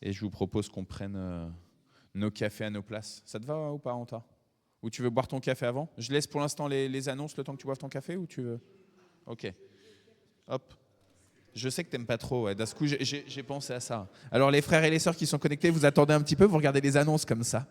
et je vous propose qu'on prenne nos cafés à nos places. Ça te va ou pas, Anta? Ou tu veux boire ton café avant? Je laisse pour l'instant les annonces le temps que tu boives ton café ou tu veux? Ok. Hop. Je sais que t'aimes pas trop. Ouais. D'un coup, j'ai pensé à ça. Alors les frères et les sœurs qui sont connectés, vous attendez un petit peu, vous regardez les annonces comme ça.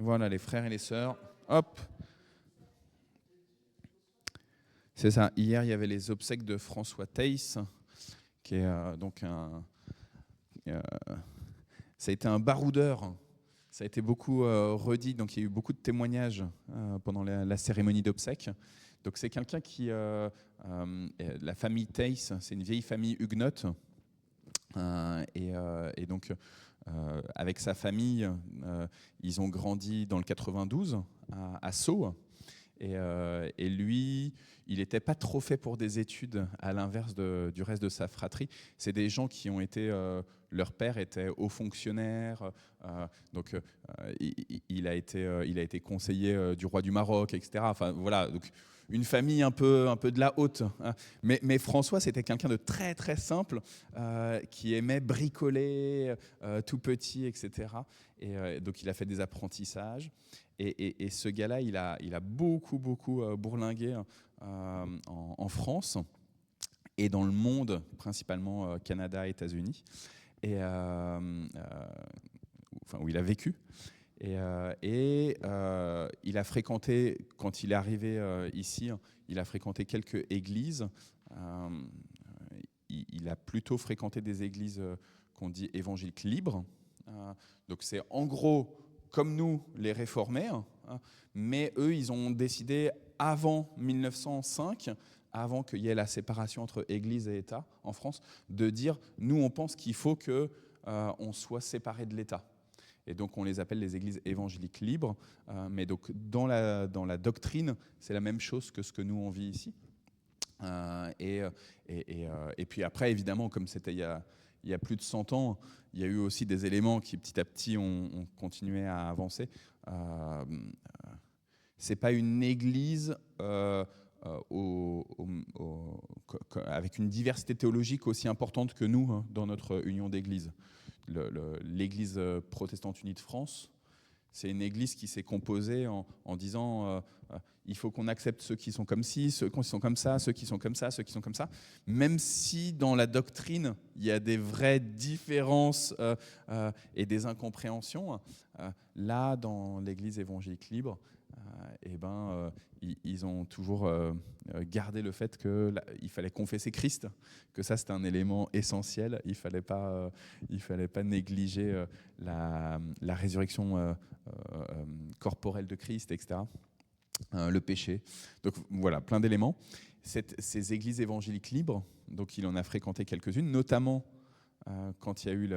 Voilà, les frères et les sœurs. Hop. C'est ça. Hier, il y avait les obsèques de François Theiss, qui est donc euh, ça a été un baroudeur. Ça a été beaucoup redit, donc il y a eu beaucoup de témoignages pendant la cérémonie d'obsèques. Donc c'est quelqu'un qui, la famille Theiss, c'est une vieille famille huguenote, et donc avec sa famille, ils ont grandi dans le 92 à Sceaux. Et lui, il n'était pas trop fait pour des études, à l'inverse du reste de sa fratrie. C'est des gens qui ont été, leur père était haut fonctionnaire, donc il a été conseiller du roi du Maroc, etc. Enfin voilà, donc une famille un peu de la haute. Hein. Mais François, c'était quelqu'un de très très simple, qui aimait bricoler, tout petit, etc. Et donc il a fait des apprentissages. Et ce gars-là, il a beaucoup bourlingué en France et dans le monde, principalement Canada, États-Unis, enfin, où il a vécu. Et il a fréquenté, quand il est arrivé ici, il a fréquenté quelques églises. Il a plutôt fréquenté des églises qu'on dit évangéliques libres. Donc c'est en gros comme nous, les réformés, hein, mais eux, ils ont décidé avant 1905, avant qu'il y ait la séparation entre Église et État en France, de dire, nous, on pense qu'il faut qu'on soit séparé de l'État. Et donc, on les appelle les églises évangéliques libres, mais donc, dans la doctrine, c'est la même chose que ce que nous, on vit ici. Et puis après, évidemment, comme c'était il y a plus de 100 ans, il y a eu aussi des éléments qui, petit à petit, ont continué à avancer. Ce n'est pas une église avec une diversité théologique aussi importante que nous, hein, dans notre union d'églises. L'Église protestante unie de France, c'est une église qui s'est composée en disant il faut qu'on accepte ceux qui sont comme ci, ceux qui sont comme ça, ceux qui sont comme ça, ceux qui sont comme ça. Même si dans la doctrine, il y a des vraies différences et des incompréhensions, là, dans l'église évangélique libre, ils ont toujours gardé le fait qu'il fallait confesser Christ, que ça c'était un élément essentiel. Il fallait pas négliger la résurrection corporelle de Christ, etc. Le péché. Donc voilà, plein d'éléments. Ces églises évangéliques libres, donc il en a fréquenté quelques-unes, notamment quand il y a eu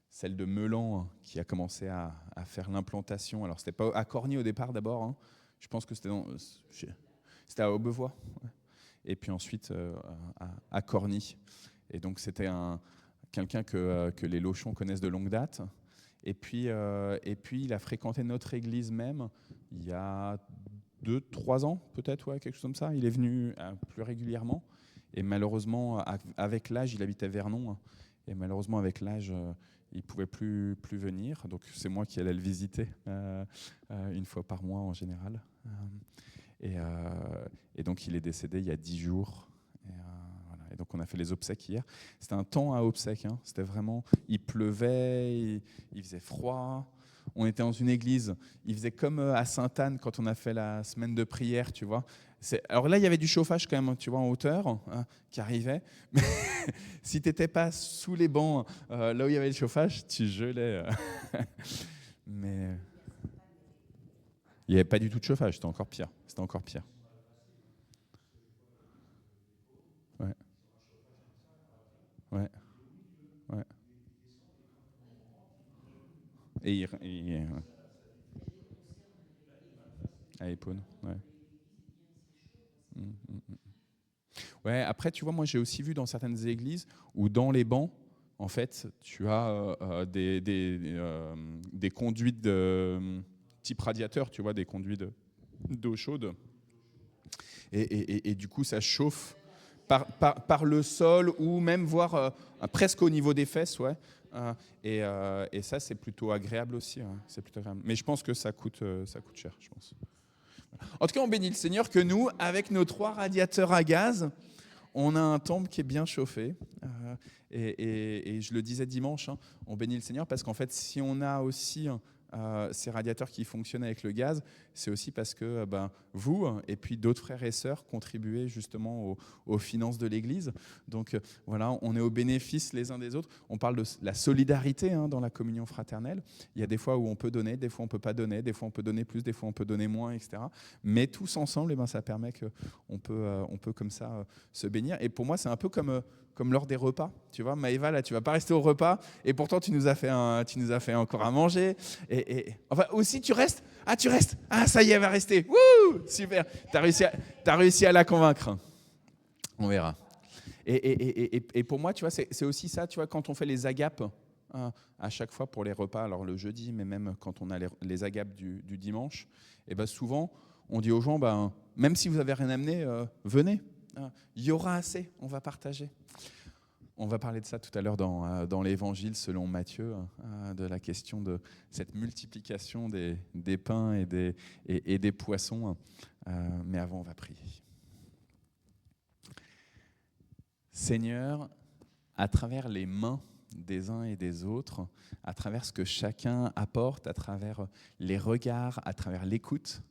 celle de Meulan qui a commencé à faire l'implantation. Alors, c'était pas à Corny au départ d'abord. Hein. Je pense que c'était à Aubevoie. Ouais. Et puis ensuite à Corny. Et donc, c'était quelqu'un que les Lochons connaissent de longue date. Et puis, il a fréquenté notre église même il y a 2-3 ans, peut-être, ouais, quelque chose comme ça. Il est venu plus régulièrement. Et malheureusement, avec l'âge, il habitait Vernon. Hein. Et malheureusement, avec l'âge, il ne pouvait plus venir. Donc, c'est moi qui allais le visiter une fois par mois en général. Et donc, il est décédé il y a 10 jours. Voilà. Et donc, on a fait les obsèques hier. C'était un temps à obsèques. Hein. C'était vraiment... Il pleuvait, il faisait froid. On était dans une église. Il faisait comme à Sainte-Anne quand on a fait la semaine de prière, tu vois. Alors là, il y avait du chauffage quand même, tu vois, en hauteur, hein, qui arrivait. Mais si tu n'étais pas sous les bancs, là où il y avait le chauffage, tu gelais. Mais il n'y avait pas du tout de chauffage, c'était encore pire. C'était encore pire. Ouais. Ouais. Ouais. Ouais. À Épône, ouais. Ouais, après, tu vois, moi, j'ai aussi vu dans certaines églises où dans les bancs, en fait, tu as des conduites de type radiateur, tu vois, des conduites d'eau chaude. Et du coup, ça chauffe par le sol ou même voire presque au niveau des fesses, ouais. Et ça, c'est plutôt agréable aussi. Hein. C'est plutôt agréable. Mais je pense que ça coûte cher, je pense. En tout cas, on bénit le Seigneur que nous, avec nos 3 radiateurs à gaz, on a un temple qui est bien chauffé. Et je le disais dimanche, hein, on bénit le Seigneur parce qu'en fait, si on a aussi ces radiateurs qui fonctionnent avec le gaz, c'est aussi parce que vous et puis d'autres frères et sœurs contribuez justement aux finances de l'Église. Donc voilà, on est au bénéfice les uns des autres. On parle de la solidarité dans la communion fraternelle. Il y a des fois où on peut donner, des fois on ne peut pas donner, des fois on peut donner plus, des fois on peut donner moins, etc. Mais tous ensemble, ça permet qu'on peut comme ça se bénir. Et pour moi, c'est un peu comme lors des repas. Tu vois, Maëva, là, tu ne vas pas rester au repas et pourtant tu nous as fait encore à manger. Enfin, aussi, tu restes. Ah, tu restes. Ah, ça y est, elle va rester. Wouh, super. T'as réussi à la convaincre. On verra. Et pour moi, tu vois, c'est aussi ça, tu vois, quand on fait les agapes, à chaque fois pour les repas, alors le jeudi, mais même quand on a les agapes du dimanche, et souvent, on dit aux gens, même si vous n'avez rien amené, venez. Il y aura assez, on va partager. On va parler de ça tout à l'heure dans l'Évangile selon Matthieu, de la question de cette multiplication des pains et des poissons. Mais avant, on va prier. Seigneur, à travers les mains des uns et des autres, à travers ce que chacun apporte, à travers les regards, à travers l'écoute,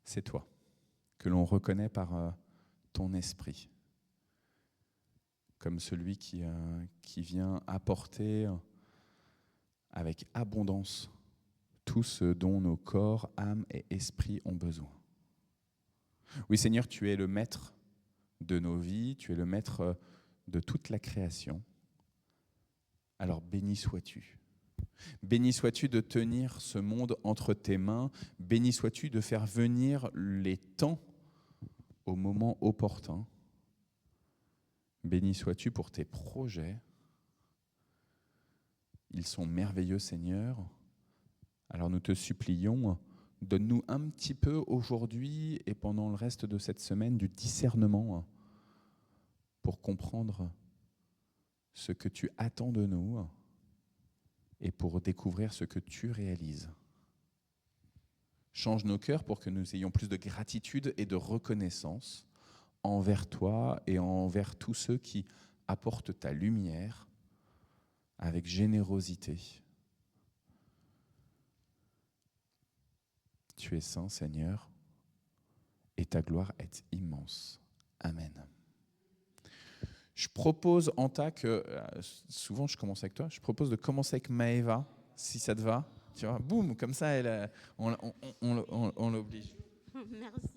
c'est toi que l'on reconnaît par ton esprit, comme celui qui vient apporter avec abondance tout ce dont nos corps, âme et esprit ont besoin. Oui, Seigneur, tu es le maître de nos vies, tu es le maître de toute la création. Alors béni sois-tu. Béni sois-tu de tenir ce monde entre tes mains, béni sois-tu de faire venir les temps au moment opportun. Béni sois-tu pour tes projets. Ils sont merveilleux, Seigneur. Alors nous te supplions, donne-nous un petit peu aujourd'hui et pendant le reste de cette semaine du discernement pour comprendre ce que tu attends de nous et pour découvrir ce que tu réalises. Change nos cœurs pour que nous ayons plus de gratitude et de reconnaissance envers toi et envers tous ceux qui apportent ta lumière avec générosité. Tu es saint, Seigneur, et ta gloire est immense. Amen. Je propose, Anta, que souvent je commence avec toi, je propose de commencer avec Maëva, si ça te va. Tu vois, boum, comme ça, on l'oblige. Merci.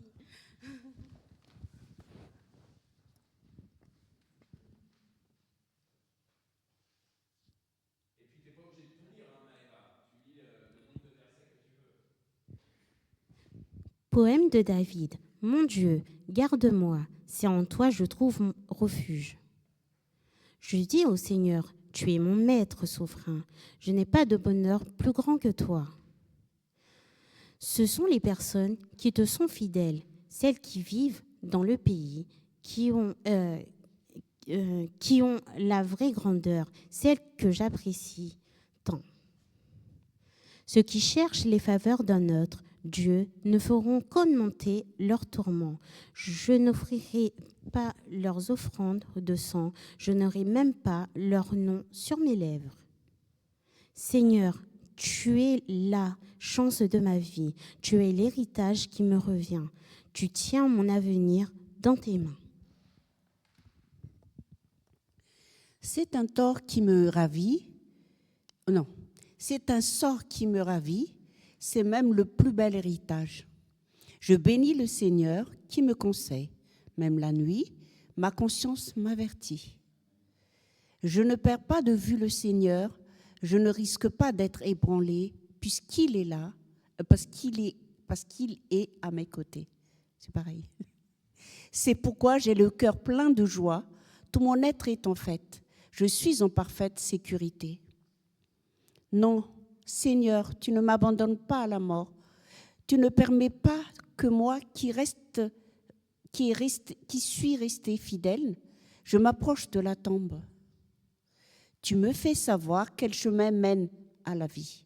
Poème de David. Mon Dieu, garde-moi, c'est en toi je trouve mon refuge. Je dis au Seigneur, tu es mon maître souverain, je n'ai pas de bonheur plus grand que toi. Ce sont les personnes qui te sont fidèles, celles qui vivent dans le pays, qui ont la vraie grandeur, celles que j'apprécie tant. Ceux qui cherchent les faveurs d'un autre Dieu ne feront qu'augmenter leurs tourments. Je n'offrirai pas leurs offrandes de sang, je n'aurai même pas leur nom sur mes lèvres. Seigneur, tu es la chance de ma vie, tu es l'héritage qui me revient. Tu tiens mon avenir dans tes mains. C'est un tort qui me ravit. Non, c'est un sort qui me ravit. C'est même le plus bel héritage. Je bénis le Seigneur qui me conseille. Même la nuit, ma conscience m'avertit. Je ne perds pas de vue le Seigneur. Je ne risque pas d'être ébranlé puisqu'il est là, parce qu'il est à mes côtés. C'est pareil. C'est pourquoi j'ai le cœur plein de joie. Tout mon être est en fête. Je suis en parfaite sécurité. Non, Seigneur, tu ne m'abandonnes pas à la mort. Tu ne permets pas que moi, qui suis resté fidèle, je m'approche de la tombe. Tu me fais savoir quel chemin mène à la vie.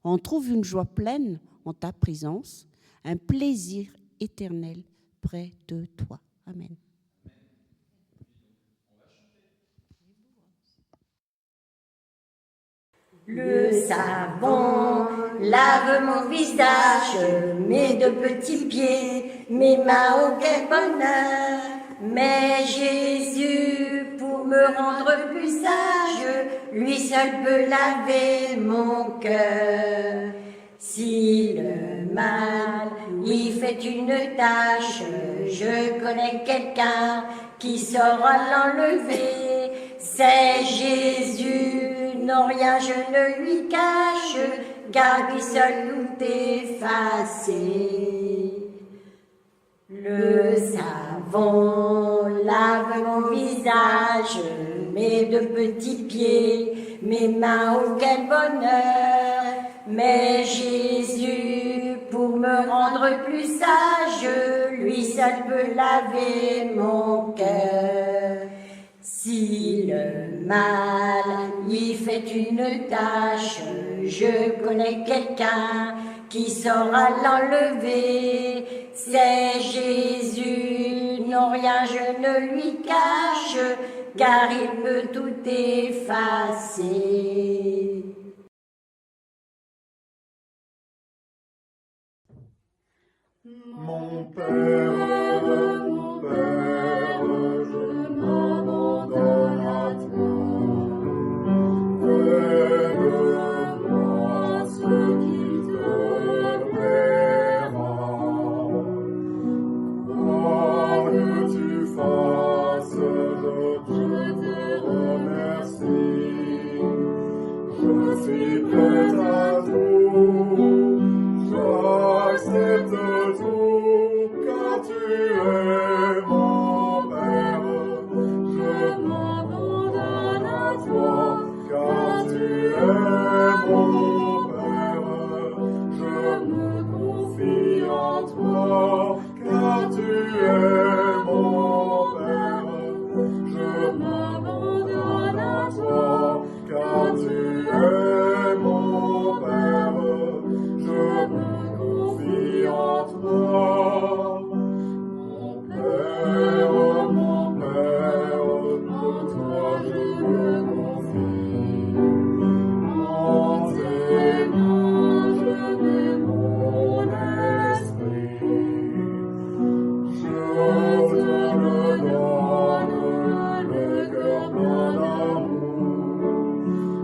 On trouve une joie pleine en ta présence, un plaisir éternel près de toi. Amen. Le savon lave mon visage, mes deux petits pieds, mes mains, oh quel bonheur. Mais Jésus, pour me rendre plus sage, lui seul peut laver mon cœur. Si le mal y fait une tâche, je connais quelqu'un qui saura l'enlever. C'est Jésus, non rien je ne lui cache, car lui seul tout effacer. Le savon lave mon visage, mes deux petits pieds, mes mains, oh quel bonheur. Mais Jésus, pour me rendre plus sage, lui seul peut laver mon cœur. Si le mal y fait une tâche, je connais quelqu'un qui saura l'enlever. C'est Jésus, non rien je ne lui cache, car il peut tout effacer. Mon Père, je m'abandonne à toi. Fais-le-moi ce qui te plaira. Quoi que tu fasses, je te remercie. Je suis prêt à tout. J'accepte tout, car tu es mon Père. Je m'abandonne à toi, car tu es mon Père. Je me confie en toi, car tu es mon Père. Je m'abandonne à toi, car tu es mon Père. Je me confie en toi, mon Père, en toi je me confie. En tes mains je mets mon esprit, je te le donne, le cœur plein d'amour,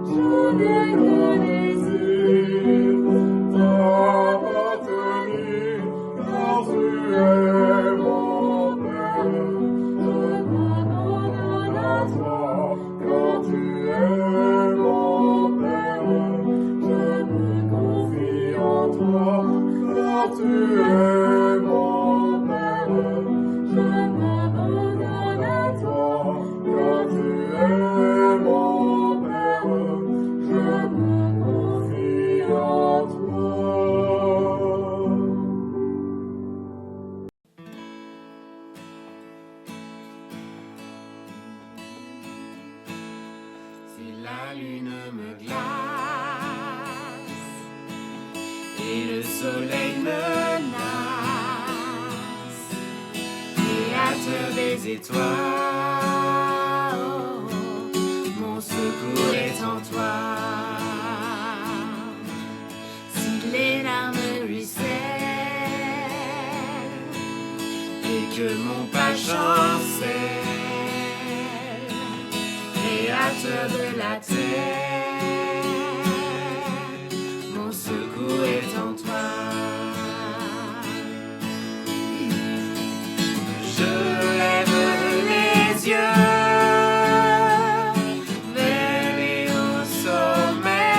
je n'ai qu'un désir. Car tu es mon Père, je m'abandonne à toi. Car tu es mon Père, je me confie en toi. Car tu es mon Père, je m'abandonne à toi. Car tu es mon Père, je me confie en toi. La lune me glace et le soleil menace, créateur des étoiles, mon secours est en toi. Si les larmes ruissellent et que mon pas chancelle, créateur de la terre, mon secours est en toi. Je lève les yeux vers les hauts sommets,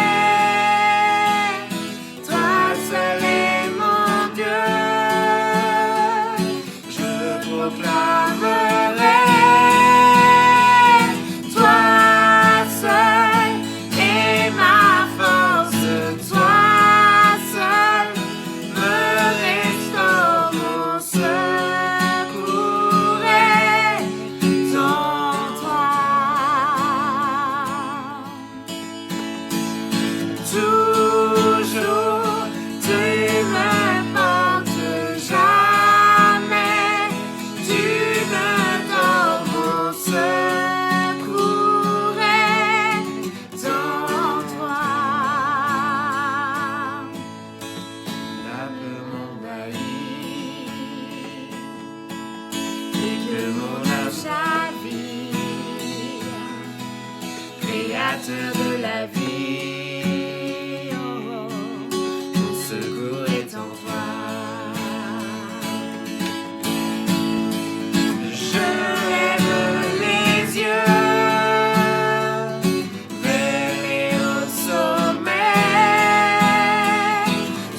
toi seul est mon Dieu, je proclamerai. créateur de la vie. Oh, mon secours est en toi. Je lève les yeux vers les hauts sommets.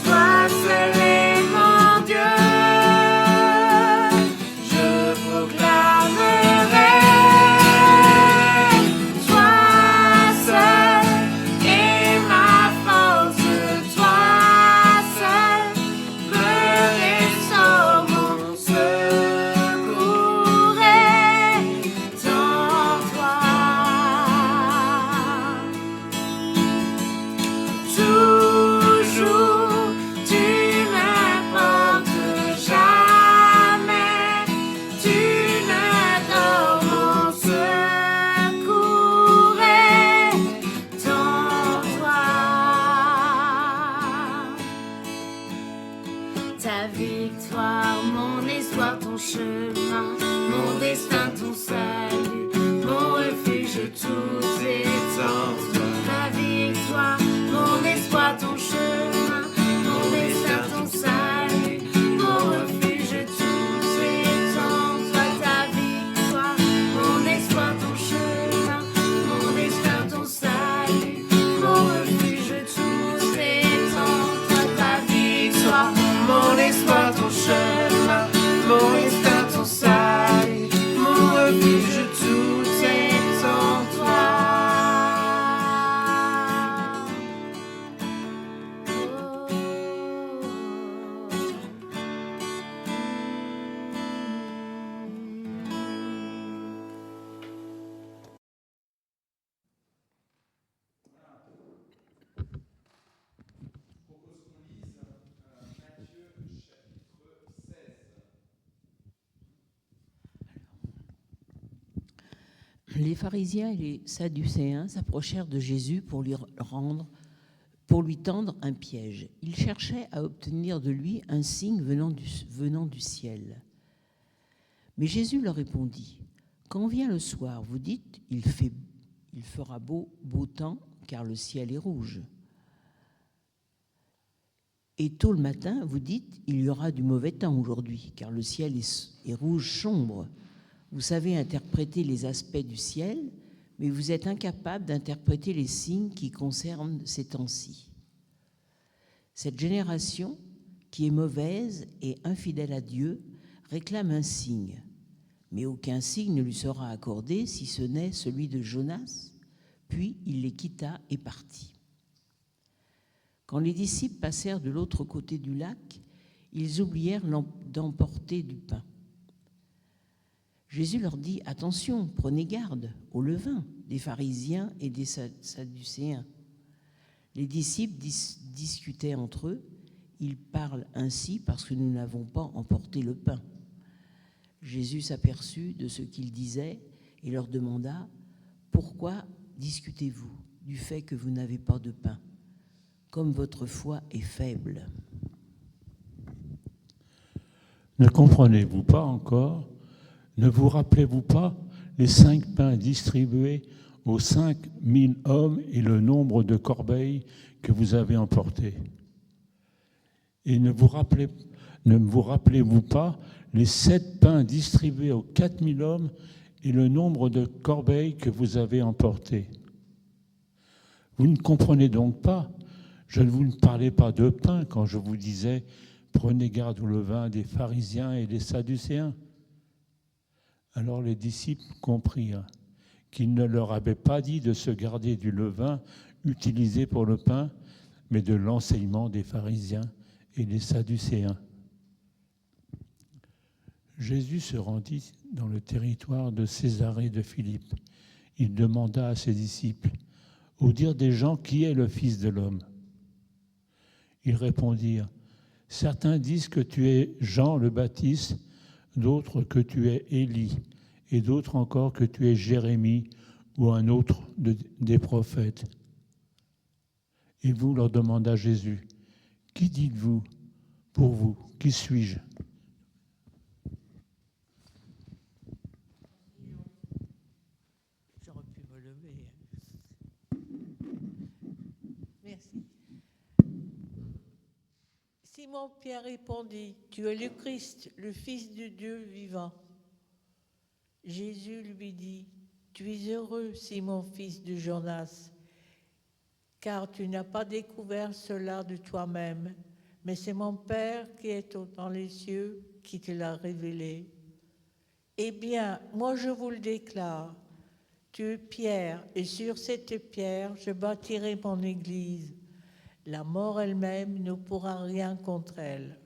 Toi seul est mon Dieu. Je proclamerai. Toi seul est ma force. Toi seul me restaure. Mon secours est en toi. Toujours, tu m'importes jamais. Tu me dors. Mon secours est en toi. Ta victoire, mon espoir, ton chemin, mon destin, ton salut, mon refuge, tout est en toi. Ta victoire, mon espoir, ton chemin, mon destin, ton salut, mon refuge, tout est en toi. Ta victoire, mon espoir, ton chemin, mon destin, ton salut, mon refuge, tout est en toi. Ta victoire, mon espoir, ton chemin, mon destin, ton salut, mon refuge, tout est en toi. Les pharisiens et les sadducéens s'approchèrent de Jésus pour lui tendre un piège. Ils cherchaient à obtenir de lui un signe venant du ciel. Mais Jésus leur répondit, « Quand vient le soir, vous dites, il fera beau temps, car le ciel est rouge. Et tôt le matin, vous dites, il y aura du mauvais temps aujourd'hui, car le ciel est rouge sombre. Vous savez interpréter les aspects du ciel, mais vous êtes incapable d'interpréter les signes qui concernent ces temps-ci. Cette génération, qui est mauvaise et infidèle à Dieu, réclame un signe, mais aucun signe ne lui sera accordé si ce n'est celui de Jonas. Puis il les quitta et partit. Quand les disciples passèrent de l'autre côté du lac, ils oublièrent d'emporter du pain. Jésus leur dit, « Attention, prenez garde au levain des pharisiens et des sadducéens. » Les disciples discutaient entre eux. « Ils parlent ainsi parce que nous n'avons pas emporté le pain. » Jésus s'aperçut de ce qu'ils disaient et leur demanda, « Pourquoi discutez-vous du fait que vous n'avez pas de pain? Comme votre foi est faible. » Ne comprenez-vous pas encore? Ne vous rappelez-vous pas les 5 pains distribués aux 5000 hommes et le nombre de corbeilles que vous avez emportés? Et ne vous rappelez-vous pas les 7 pains distribués aux 4000 hommes et le nombre de corbeilles que vous avez emportés? Vous ne comprenez donc pas? Je ne vous parlais pas de pain quand je vous disais « Prenez garde au levain des pharisiens et des sadducéens ». Alors les disciples comprirent qu'il ne leur avait pas dit de se garder du levain utilisé pour le pain, mais de l'enseignement des pharisiens et des sadducéens. Jésus se rendit dans le territoire de Césarée de Philippe. Il demanda à ses disciples, « Au dire des gens, qui est le Fils de l'homme ?» Ils répondirent, « Certains disent que tu es Jean le Baptiste, d'autres que tu es Élie, et d'autres encore que tu es Jérémie ou un autre des prophètes. » Et vous, leur demanda Jésus, « Qui dites-vous pour vous? Qui suis-je » J'aurais pu me lever. Simon-Pierre répondit, « Tu es le Christ, le Fils de Dieu vivant. » Jésus lui dit, « Tu es heureux, Simon, fils de Jonas, car tu n'as pas découvert cela de toi-même, mais c'est mon Père qui est dans les cieux qui te l'a révélé. Eh bien, moi je vous le déclare, tu es Pierre, et sur cette pierre je bâtirai mon église. La mort elle-même ne pourra rien contre elle.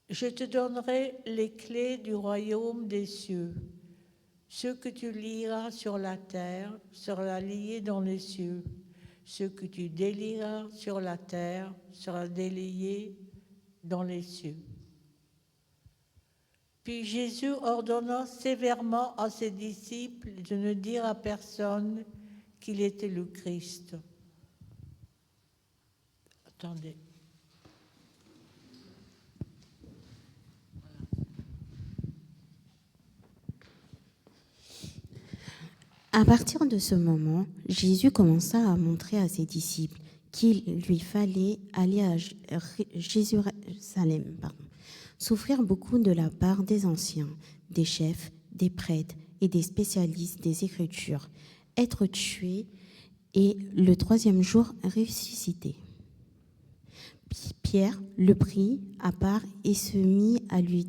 Je te donnerai les clés du royaume des cieux. Ce que tu lieras sur la terre sera lié dans les cieux. Ce que tu délieras sur la terre sera délié dans les cieux. » Puis Jésus ordonna sévèrement à ses disciples de ne dire à personne qu'il était le Christ. Attendez. À partir de ce moment, Jésus commença à montrer à ses disciples qu'il lui fallait aller à Jérusalem, souffrir beaucoup de la part des anciens, des chefs, des prêtres et des spécialistes des Écritures, être tué et le troisième jour ressuscité. Pierre le prit à part et se mit à lui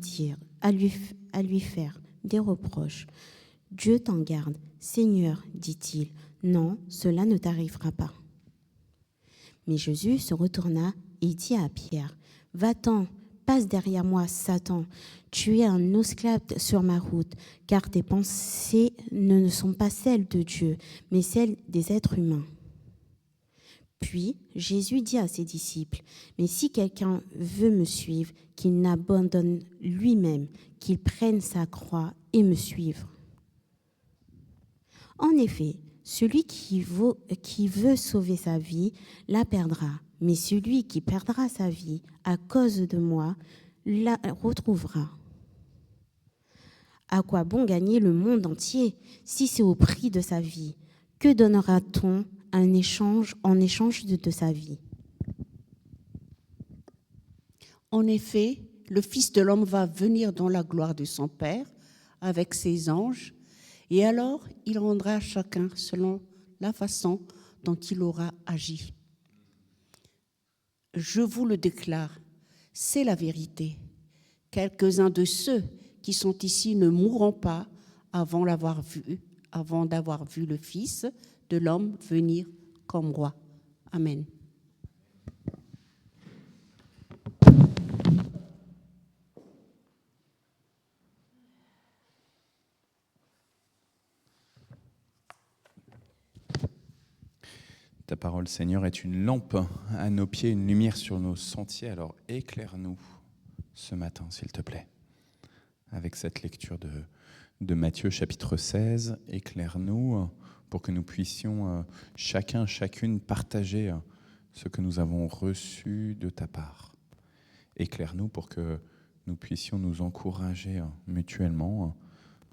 faire des reproches. « Dieu t'en garde, Seigneur, dit-il, non, cela ne t'arrivera pas. » Mais Jésus se retourna et dit à Pierre, « Va-t'en, passe derrière moi, Satan, tu es un esclave sur ma route, car tes pensées ne sont pas celles de Dieu, mais celles des êtres humains. » Puis Jésus dit à ses disciples, « Mais si quelqu'un veut me suivre, qu'il n'abandonne lui-même, qu'il prenne sa croix et me suive. En effet, celui qui veut sauver sa vie la perdra, mais celui qui perdra sa vie à cause de moi la retrouvera. À quoi bon gagner le monde entier si c'est au prix de sa vie? Que donnera-t-on en échange de sa vie? En effet, le Fils de l'homme va venir dans la gloire de son Père avec ses anges, et alors il rendra chacun selon la façon dont il aura agi. Je vous le déclare, c'est la vérité. Quelques-uns de ceux qui sont ici ne mourront pas avant d'avoir vu le Fils de l'homme venir comme roi. Amen. Ta parole, Seigneur, est une lampe à nos pieds, une lumière sur nos sentiers. Alors éclaire-nous ce matin, s'il te plaît. Avec cette lecture de Matthieu chapitre 16, éclaire-nous pour que nous puissions chacune partager ce que nous avons reçu de ta part. Éclaire-nous pour que nous puissions nous encourager mutuellement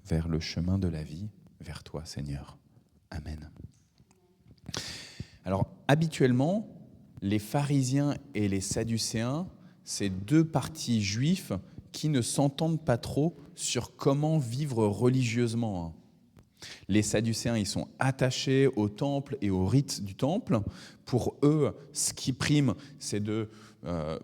vers le chemin de la vie, vers toi, Seigneur. Amen. Alors, habituellement, les pharisiens et les sadducéens, c'est deux partis juifs qui ne s'entendent pas trop sur comment vivre religieusement. Les sadducéens, ils sont attachés au temple et aux rites du temple. Pour eux, ce qui prime, c'est de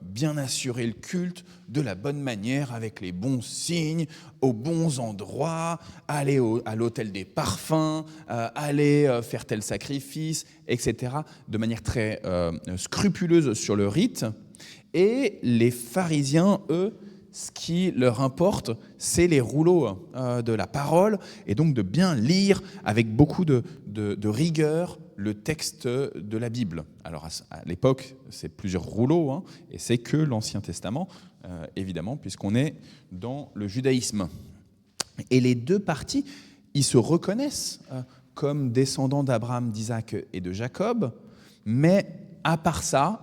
bien assurer le culte de la bonne manière, avec les bons signes, aux bons endroits, aller à l'autel des parfums, aller faire tel sacrifice, etc., de manière très scrupuleuse sur le rite. Et les pharisiens, eux, ce qui leur importe, c'est les rouleaux de la parole, et donc de bien lire avec beaucoup de rigueur le texte de la Bible. Alors à l'époque, c'est plusieurs rouleaux, et c'est que l'Ancien Testament, évidemment, puisqu'on est dans le judaïsme. Et les deux parties, ils se reconnaissent comme descendants d'Abraham, d'Isaac et de Jacob, mais à part ça...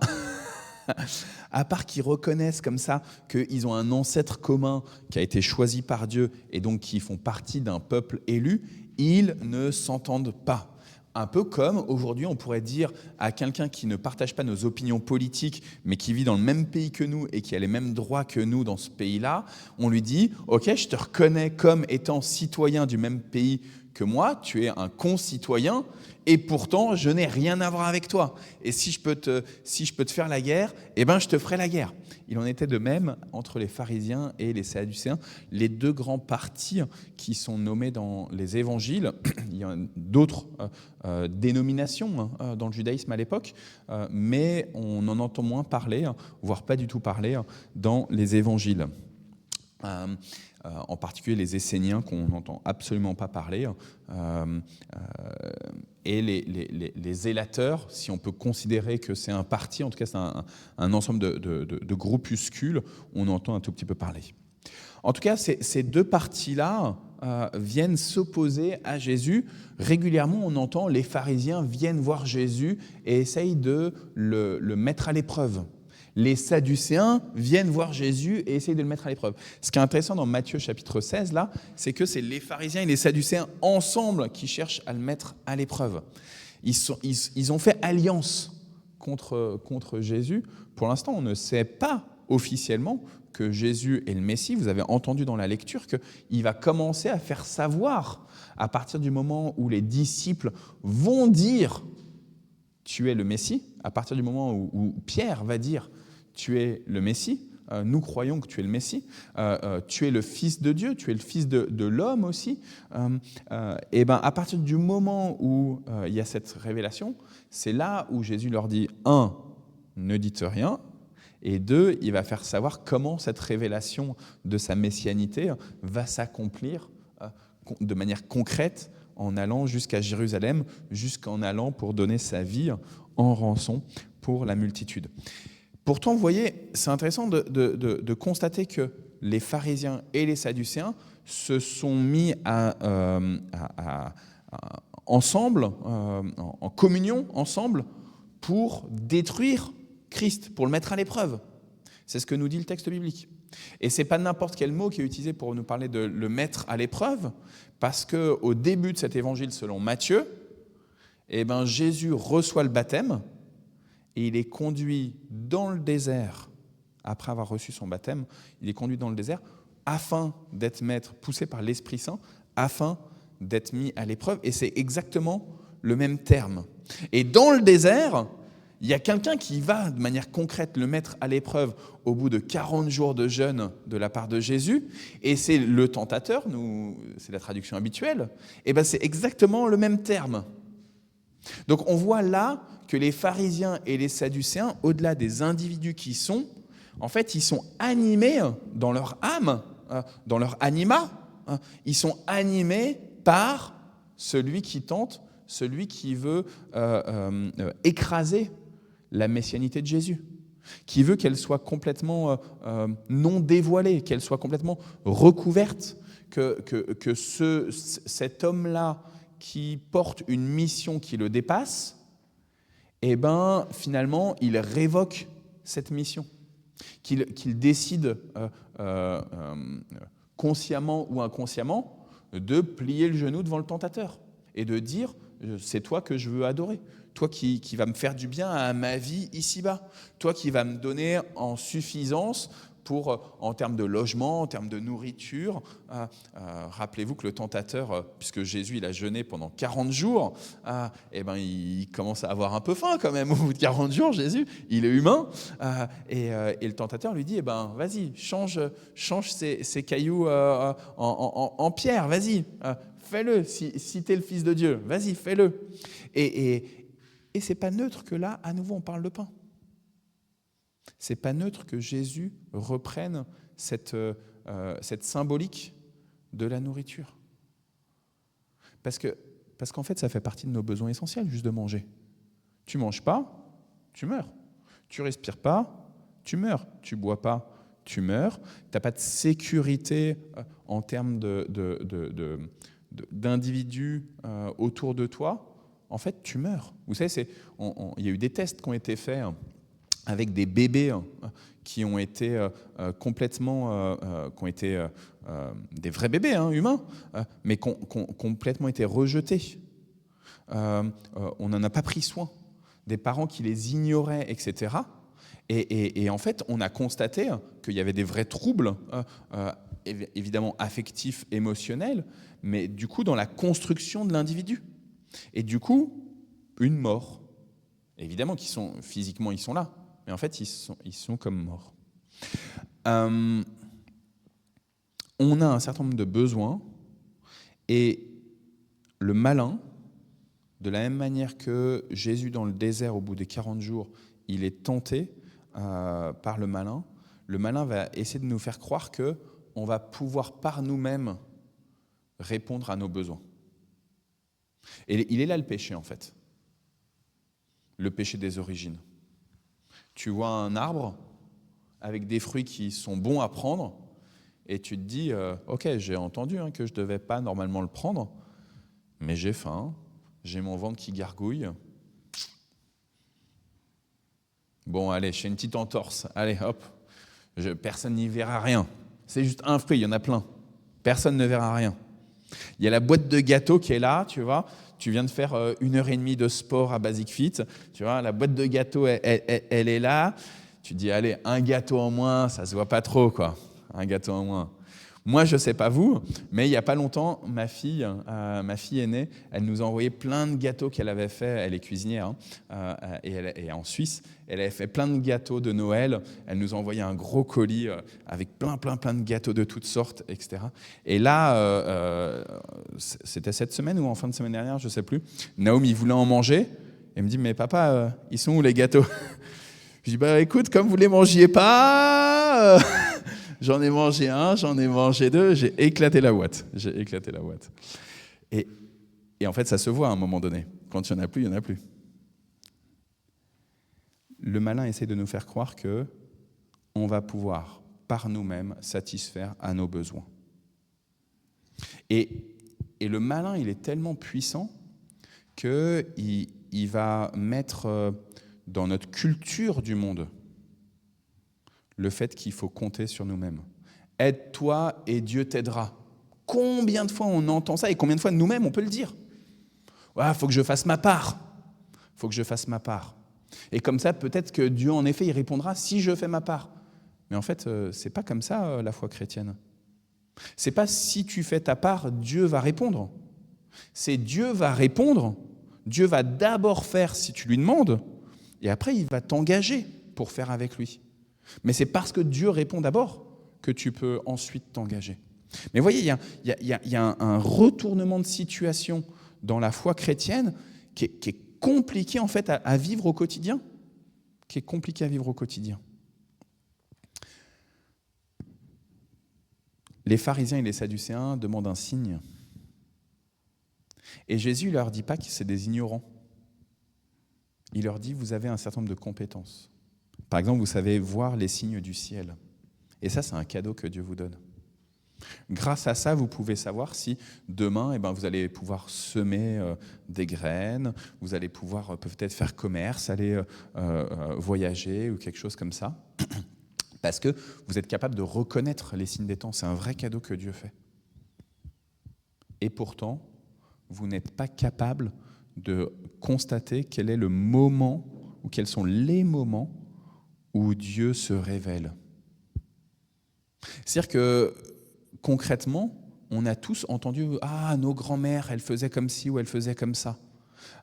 à part qu'ils reconnaissent comme ça qu'ils ont un ancêtre commun qui a été choisi par Dieu et donc qui font partie d'un peuple élu, ils ne s'entendent pas. Un peu comme aujourd'hui on pourrait dire à quelqu'un qui ne partage pas nos opinions politiques mais qui vit dans le même pays que nous et qui a les mêmes droits que nous dans ce pays-là, on lui dit « Ok, je te reconnais comme étant citoyen du même pays que moi, tu es un concitoyen et pourtant je n'ai rien à voir avec toi. Et si je peux te faire la guerre, eh ben je te ferai la guerre. » Il en était de même entre les pharisiens et les sadducéens, les deux grands partis qui sont nommés dans les évangiles. Il y a d'autres dénominations dans le judaïsme à l'époque, mais on en entend moins parler, voire pas du tout parler dans les évangiles. En particulier les Esséniens qu'on n'entend absolument pas parler, et les zélateurs, si on peut considérer que c'est un parti, en tout cas c'est un ensemble de groupuscules, on entend un tout petit peu parler. En tout cas, ces deux partis-là viennent s'opposer à Jésus. Régulièrement, on entend les pharisiens viennent voir Jésus et essayent de le mettre à l'épreuve. Les sadducéens viennent voir Jésus et essayent de le mettre à l'épreuve. Ce qui est intéressant dans Matthieu chapitre 16, là, c'est que c'est les pharisiens et les sadducéens ensemble qui cherchent à le mettre à l'épreuve. Ils ont fait alliance contre Jésus. Pour l'instant, on ne sait pas officiellement que Jésus est le Messie. Vous avez entendu dans la lecture qu'il va commencer à faire savoir, à partir du moment où les disciples vont dire « Tu es le Messie », à partir du moment où Pierre va dire « Tu es le Messie », nous croyons que tu es le Messie, tu es le Fils de Dieu, tu es le Fils de l'homme aussi. Et ben, à partir du moment où il y a cette révélation, c'est là où Jésus leur dit, 1, ne dites rien, et 2, il va faire savoir comment cette révélation de sa messianité va s'accomplir de manière concrète en allant jusqu'à Jérusalem, jusqu'en allant pour donner sa vie en rançon pour la multitude. Pourtant, vous voyez, c'est intéressant de constater que les pharisiens et les sadducéens se sont mis ensemble, en communion ensemble, pour détruire Christ, pour le mettre à l'épreuve. C'est ce que nous dit le texte biblique. Et ce n'est pas n'importe quel mot qui est utilisé pour nous parler de le mettre à l'épreuve, parce qu'au début de cet évangile selon Matthieu, eh ben, Jésus reçoit le baptême, et il est conduit dans le désert, après avoir reçu son baptême, il est conduit dans le désert afin d'être poussé par l'Esprit Saint, afin d'être mis à l'épreuve. Et c'est exactement le même terme. Et dans le désert, il y a quelqu'un qui va, de manière concrète, le mettre à l'épreuve au bout de 40 jours de jeûne de la part de Jésus. Et c'est le tentateur, c'est la traduction habituelle. Et ben c'est exactement le même terme. Donc on voit là que les pharisiens et les sadducéens, au-delà des individus qui sont, en fait, ils sont animés dans leur âme, dans leur anima, ils sont animés par celui qui tente, celui qui veut écraser la messianité de Jésus, qui veut qu'elle soit complètement non dévoilée, qu'elle soit complètement recouverte, que cet homme-là qui porte une mission qui le dépasse, eh ben, finalement, il révoque cette mission, qu'il décide consciemment ou inconsciemment de plier le genou devant le tentateur et de dire « c'est toi que je veux adorer, toi qui vas me faire du bien à ma vie ici-bas, toi qui vas me donner en suffisance en termes de logement, en termes de nourriture. » Rappelez-vous que le tentateur, puisque Jésus il a jeûné pendant 40 jours, eh ben, il commence à avoir un peu faim quand même au bout de 40 jours, Jésus, il est humain. Et le tentateur lui dit, eh ben, vas-y, change ces cailloux en pierre, vas-y, fais-le, si tu es le Fils de Dieu, vas-y, fais-le. Et c'est pas neutre que là, à nouveau, on parle de pain. C'est pas neutre que Jésus reprenne cette symbolique de la nourriture. Parce qu'en fait, ça fait partie de nos besoins essentiels, juste de manger. Tu manges pas, tu meurs. Tu respires pas, tu meurs. Tu bois pas, tu meurs. Tu n'as pas de sécurité en termes d'individus autour de toi. En fait, tu meurs. Vous savez, il y a eu des tests qui ont été faits avec des bébés qui ont été complètement, qui ont été des vrais bébés humains, mais qui ont complètement été rejetés. on n'en a pas pris soin, des parents qui les ignoraient, etc. Et en fait, on a constaté qu'il y avait des vrais troubles, évidemment affectifs, émotionnels, mais du coup dans la construction de l'individu. Et du coup, une mort. Évidemment physiquement, ils sont là, mais en fait, ils sont comme morts. On a un certain nombre de besoins, et le malin, de la même manière que Jésus dans le désert, au bout des 40 jours, il est tenté par le malin va essayer de nous faire croire qu'on va pouvoir par nous-mêmes répondre à nos besoins. Et il est là le péché, en fait. Le péché des origines. Tu vois un arbre avec des fruits qui sont bons à prendre, et tu te dis, ok, j'ai entendu que je ne devais pas normalement le prendre, mais j'ai faim, j'ai mon ventre qui gargouille. Bon, allez, je fais une petite entorse. Allez, hop, personne n'y verra rien. C'est juste un fruit, il y en a plein. Personne ne verra rien. Il y a la boîte de gâteaux qui est là, tu vois. Tu viens de faire 1h30 de sport à Basic Fit. Tu vois, la boîte de gâteaux, elle est là. Tu te dis, allez, un gâteau en moins, ça se voit pas trop, quoi. Un gâteau en moins. Moi, je ne sais pas vous, mais il n'y a pas longtemps, ma fille aînée, elle nous a envoyé plein de gâteaux qu'elle avait fait. Elle est cuisinière, et elle est en Suisse. Elle avait fait plein de gâteaux de Noël. Elle nous a envoyé un gros colis avec plein de gâteaux de toutes sortes, etc. Et là, c'était cette semaine ou en fin de semaine dernière, je ne sais plus. Naomi voulait en manger. Elle me dit, mais papa, ils sont où les gâteaux? Je dis, bah écoute, comme vous ne les mangiez pas... J'en ai mangé un, j'en ai mangé deux, j'ai éclaté la boîte. Et en fait, ça se voit à un moment donné. Quand il n'y en a plus, il n'y en a plus. Le malin essaie de nous faire croire qu'on va pouvoir, par nous-mêmes, satisfaire à nos besoins. Et le malin, il est tellement puissant qu'il va mettre dans notre culture du monde le fait qu'il faut compter sur nous-mêmes. Aide-toi et Dieu t'aidera. Combien de fois on entend ça et combien de fois nous-mêmes on peut le dire? Il faut que je fasse ma part. Et comme ça, peut-être que Dieu, en effet, il répondra si je fais ma part. Mais en fait, c'est pas comme ça la foi chrétienne. C'est pas si tu fais ta part, Dieu va répondre. C'est Dieu va répondre. Dieu va d'abord faire si tu lui demandes, et après il va t'engager pour faire avec lui. Mais c'est parce que Dieu répond d'abord que tu peux ensuite t'engager. Mais voyez, il y a un retournement de situation dans la foi chrétienne qui est compliqué en fait à vivre au quotidien. Les pharisiens et les sadducéens demandent un signe. Et Jésus ne leur dit pas que c'est des ignorants. Il leur dit, vous avez un certain nombre de compétences. Par exemple, vous savez voir les signes du ciel. Et ça, c'est un cadeau que Dieu vous donne. Grâce à ça, vous pouvez savoir si demain, vous allez pouvoir semer des graines, vous allez pouvoir peut-être faire commerce, aller voyager ou quelque chose comme ça. Parce que vous êtes capable de reconnaître les signes des temps. C'est un vrai cadeau que Dieu fait. Et pourtant, vous n'êtes pas capable de constater quel est le moment ou quels sont les moments où Dieu se révèle. C'est-à-dire que concrètement, on a tous entendu « Ah, nos grands-mères, elles faisaient comme ci ou elles faisaient comme ça.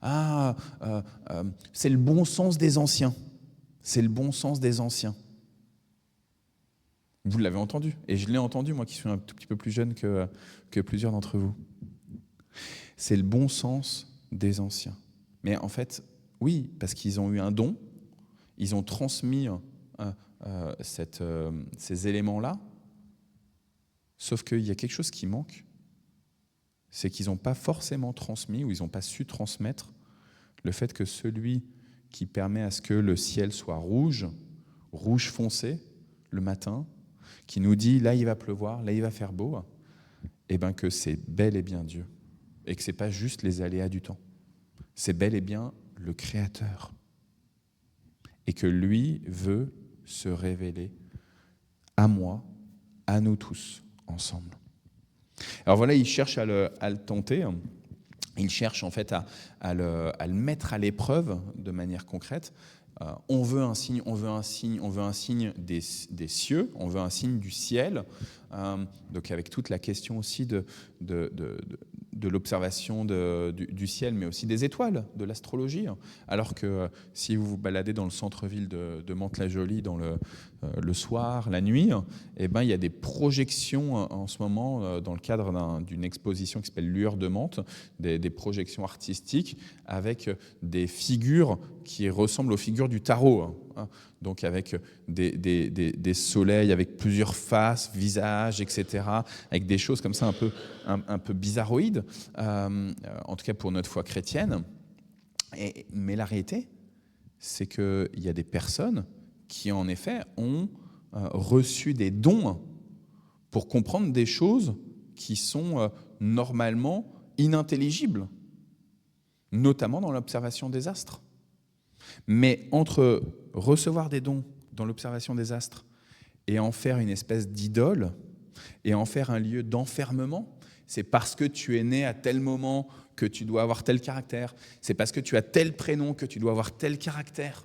Ah, c'est le bon sens des anciens. C'est le bon sens des anciens. » Vous l'avez entendu, et je l'ai entendu, moi qui suis un tout petit peu plus jeune que plusieurs d'entre vous. C'est le bon sens des anciens. Mais en fait, oui, parce qu'ils ont eu un don, ils ont transmis ces éléments-là, sauf qu'il y a quelque chose qui manque, c'est qu'ils n'ont pas forcément transmis, ou ils n'ont pas su transmettre le fait que celui qui permet à ce que le ciel soit rouge foncé le matin, qui nous dit là il va pleuvoir, là il va faire beau, et bien que c'est bel et bien Dieu, et que ce n'est pas juste les aléas du temps, c'est bel et bien le Créateur, et que lui veut se révéler à moi, à nous tous, ensemble. Alors voilà, il cherche à le tenter il cherche en fait à le mettre à l'épreuve de manière concrète. On veut un signe, on veut un signe, on veut un signe des cieux, on veut un signe du ciel. Donc avec toute la question aussi de l'observation du ciel, mais aussi des étoiles, de l'astrologie. Alors que si vous vous baladez dans le centre-ville de Mantes-la-Jolie dans le soir, la nuit, eh ben, il y a des projections en ce moment dans le cadre d'une exposition qui s'appelle Lueur de Mantes, des projections artistiques avec des figures qui ressemblent aux figures du tarot. Donc avec des soleils avec plusieurs faces, visages, etc., avec des choses comme ça un peu bizarroïdes, en tout cas pour notre foi chrétienne. Mais la réalité, c'est qu'il y a des personnes qui, en effet, ont reçu des dons pour comprendre des choses qui sont normalement inintelligibles, notamment dans l'observation des astres. Mais entre recevoir des dons dans l'observation des astres et en faire une espèce d'idole et en faire un lieu d'enfermement, c'est parce que tu es né à tel moment que tu dois avoir tel caractère, c'est parce que tu as tel prénom que tu dois avoir tel caractère.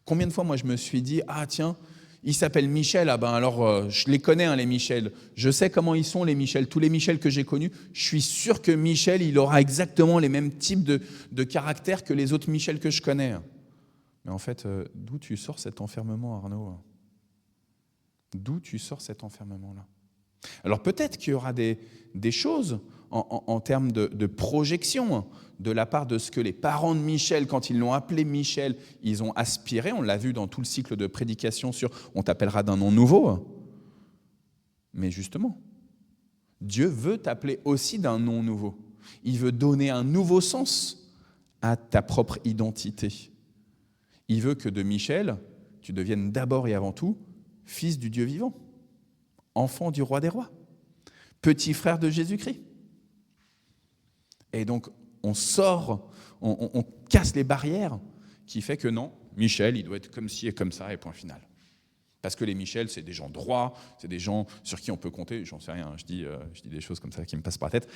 Combien de fois moi je me suis dit, ah tiens, il s'appelle Michel, ah ben alors je les connais les Michel, je sais comment ils sont les Michel, tous les Michel que j'ai connus, je suis sûr que Michel il aura exactement les mêmes types de caractères que les autres Michel que je connais. Mais en fait, d'où tu sors cet enfermement, Arnaud ? D'où tu sors cet enfermement-là ? Alors peut-être qu'il y aura des choses en termes de projection de la part de ce que les parents de Michel, quand ils l'ont appelé Michel, ils ont aspiré. On l'a vu dans tout le cycle de prédication sur « on t'appellera d'un nom nouveau ». Mais justement, Dieu veut t'appeler aussi d'un nom nouveau. Il veut donner un nouveau sens à ta propre identité. Il veut que de Michel, tu deviennes d'abord et avant tout fils du Dieu vivant, enfant du roi des rois, petit frère de Jésus-Christ. Et donc, on sort, on casse les barrières qui fait que non, Michel, il doit être comme ci et comme ça, et point final. Parce que les Michel, c'est des gens droits, c'est des gens sur qui on peut compter. J'en sais rien, je dis des choses comme ça qui me passent par la tête.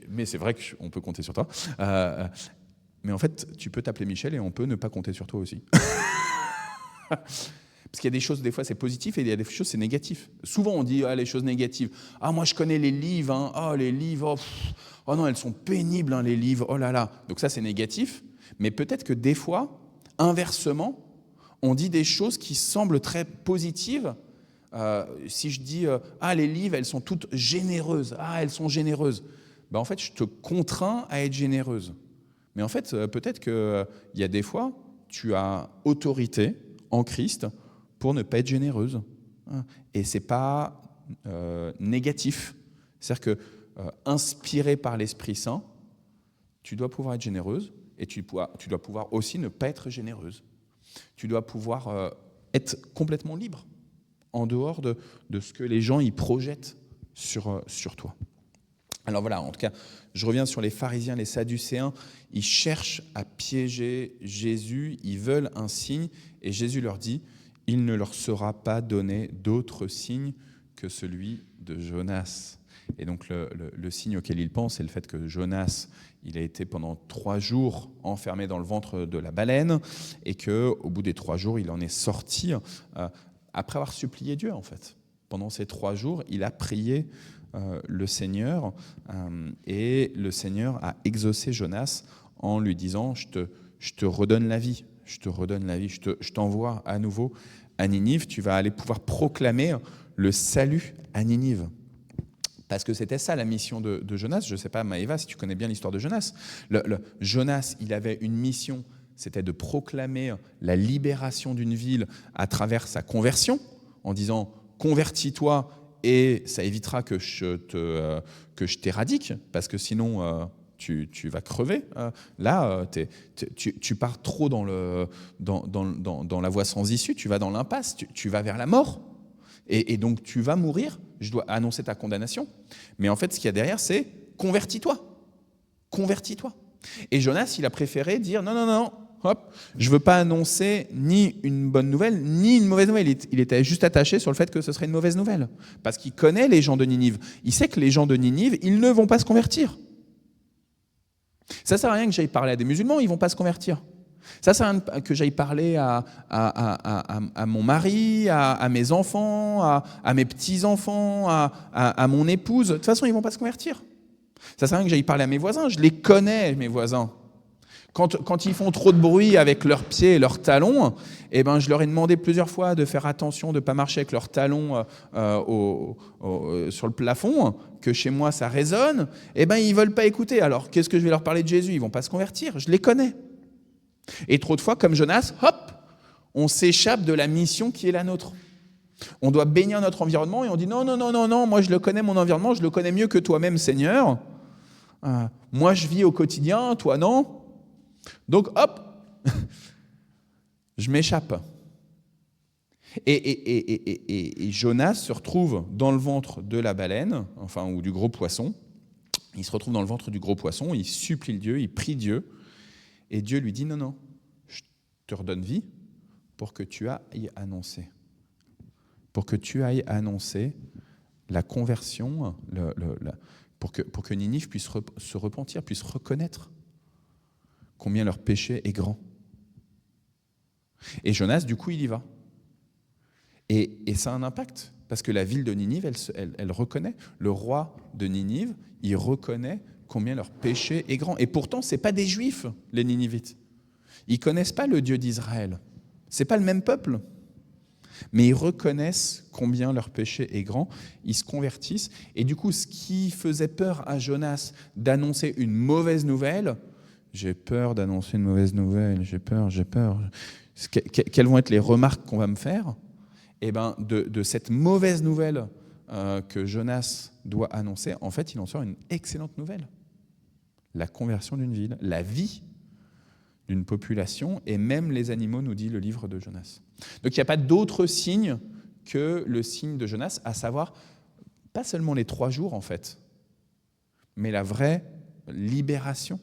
Mais c'est vrai qu'on peut compter sur toi. Mais en fait, tu peux t'appeler Michel et on peut ne pas compter sur toi aussi. Parce qu'il y a des choses, des fois, c'est positif et il y a des choses, c'est négatif. Souvent, on dit les choses négatives. Ah, moi, je connais les livres. Les livres, oh non, elles sont pénibles, les livres. Oh là là. Donc ça, c'est négatif. Mais peut-être que des fois, inversement, on dit des choses qui semblent très positives. Si je dis les livres, elles sont toutes généreuses. Elles sont généreuses. Ben, en fait, je te contrains à être généreuse. Mais en fait, peut-être qu'il y a des fois, tu as autorité en Christ pour ne pas être généreuse. Et ce n'est pas négatif. C'est-à-dire que, inspiré par l'Esprit Saint, tu dois pouvoir être généreuse et tu dois pouvoir aussi ne pas être généreuse. Tu dois pouvoir être complètement libre, en dehors de ce que les gens y projettent sur toi. Alors voilà, en tout cas, je reviens sur les pharisiens, les sadducéens. Ils cherchent à piéger Jésus, ils veulent un signe, et Jésus leur dit, il ne leur sera pas donné d'autre signe que celui de Jonas. Et donc le signe auquel ils pensent, c'est le fait que Jonas, il a été pendant 3 jours enfermé dans le ventre de la baleine, et qu'au bout des 3 jours, il en est sorti après avoir supplié Dieu, en fait. Pendant ces 3 jours, il a prié le Seigneur, et le Seigneur a exaucé Jonas en lui disant, je te redonne la vie, je t'envoie à nouveau à Ninive, tu vas aller pouvoir proclamer le salut à Ninive. Parce que c'était ça la mission de Jonas. Je ne sais pas, Maëva, si tu connais bien l'histoire de Jonas. Jonas, il avait une mission, c'était de proclamer la libération d'une ville à travers sa conversion, en disant « convertis-toi » et ça évitera que je t'éradique, parce que sinon tu vas crever. Là, tu pars trop dans la voie sans issue, tu vas dans l'impasse, tu vas vers la mort. Et donc tu vas mourir, je dois annoncer ta condamnation. Mais en fait, ce qu'il y a derrière, c'est convertis-toi. Convertis-toi. Et Jonas, il a préféré dire non, hop, je ne veux pas annoncer ni une bonne nouvelle, ni une mauvaise nouvelle. Il était juste attaché sur le fait que ce serait une mauvaise nouvelle. Parce qu'il connaît les gens de Ninive. Il sait que les gens de Ninive, ils ne vont pas se convertir. Ça ne sert à rien que j'aille parler à des musulmans, ils ne vont pas se convertir. Ça sert à rien que j'aille parler à mon mari, à mes enfants, à mes petits-enfants, à mon épouse. De toute façon, ils ne vont pas se convertir. Ça sert à rien que j'aille parler à mes voisins. Je les connais, mes voisins. Quand ils font trop de bruit avec leurs pieds et leurs talons, eh ben, je leur ai demandé plusieurs fois de faire attention, de ne pas marcher avec leurs talons sur le plafond, que chez moi ça résonne. Eh ben, ils ne veulent pas écouter. Alors, qu'est-ce que je vais leur parler de Jésus? Ils ne vont pas se convertir. Je les connais. Et trop de fois, comme Jonas, hop, on s'échappe de la mission qui est la nôtre. On doit bénir notre environnement et on dit non, moi je le connais, mon environnement, je le connais mieux que toi-même, Seigneur. Moi je vis au quotidien, toi non. Donc hop, je m'échappe. Et Jonas se retrouve dans le ventre de la baleine, enfin ou du gros poisson. Il se retrouve dans le ventre du gros poisson, il supplie Dieu, il prie Dieu. Et Dieu lui dit, non, je te redonne vie pour que tu ailles annoncer. Pour que tu ailles annoncer la conversion, pour que Ninive puisse se repentir, puisse reconnaître combien leur péché est grand. Et Jonas, du coup, il y va. Et ça a un impact, parce que la ville de Ninive, elle reconnaît, le roi de Ninive, il reconnaît combien leur péché est grand. Et pourtant, ce n'est pas des Juifs, les Ninivites. Ils ne connaissent pas le Dieu d'Israël. Ce n'est pas le même peuple. Mais ils reconnaissent combien leur péché est grand. Ils se convertissent. Et du coup, ce qui faisait peur à Jonas d'annoncer une mauvaise nouvelle, j'ai peur d'annoncer une mauvaise nouvelle, j'ai peur. Quelles vont être les remarques qu'on va me faire? Eh bien, de cette mauvaise nouvelle que Jonas doit annoncer, en fait, il en sort une excellente nouvelle. La conversion d'une ville, la vie d'une population, et même les animaux, nous dit le livre de Jonas. Donc il n'y a pas d'autre signe que le signe de Jonas, à savoir, pas seulement les 3 jours en fait, mais la vraie libération,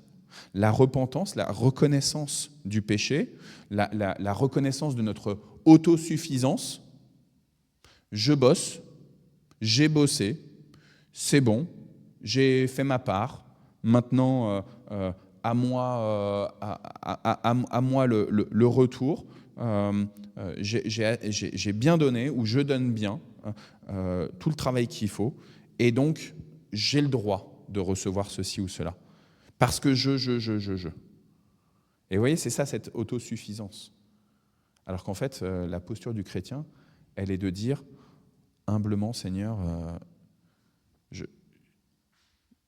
la repentance, la reconnaissance du péché, la reconnaissance de notre autosuffisance. Je bosse, j'ai bossé, c'est bon, j'ai fait ma part. Maintenant, à moi le retour. J'ai bien donné, ou je donne bien tout le travail qu'il faut, et donc j'ai le droit de recevoir ceci ou cela. Parce que je. Et vous voyez, c'est ça, cette autosuffisance. Alors qu'en fait, la posture du chrétien, elle est de dire humblement, Seigneur,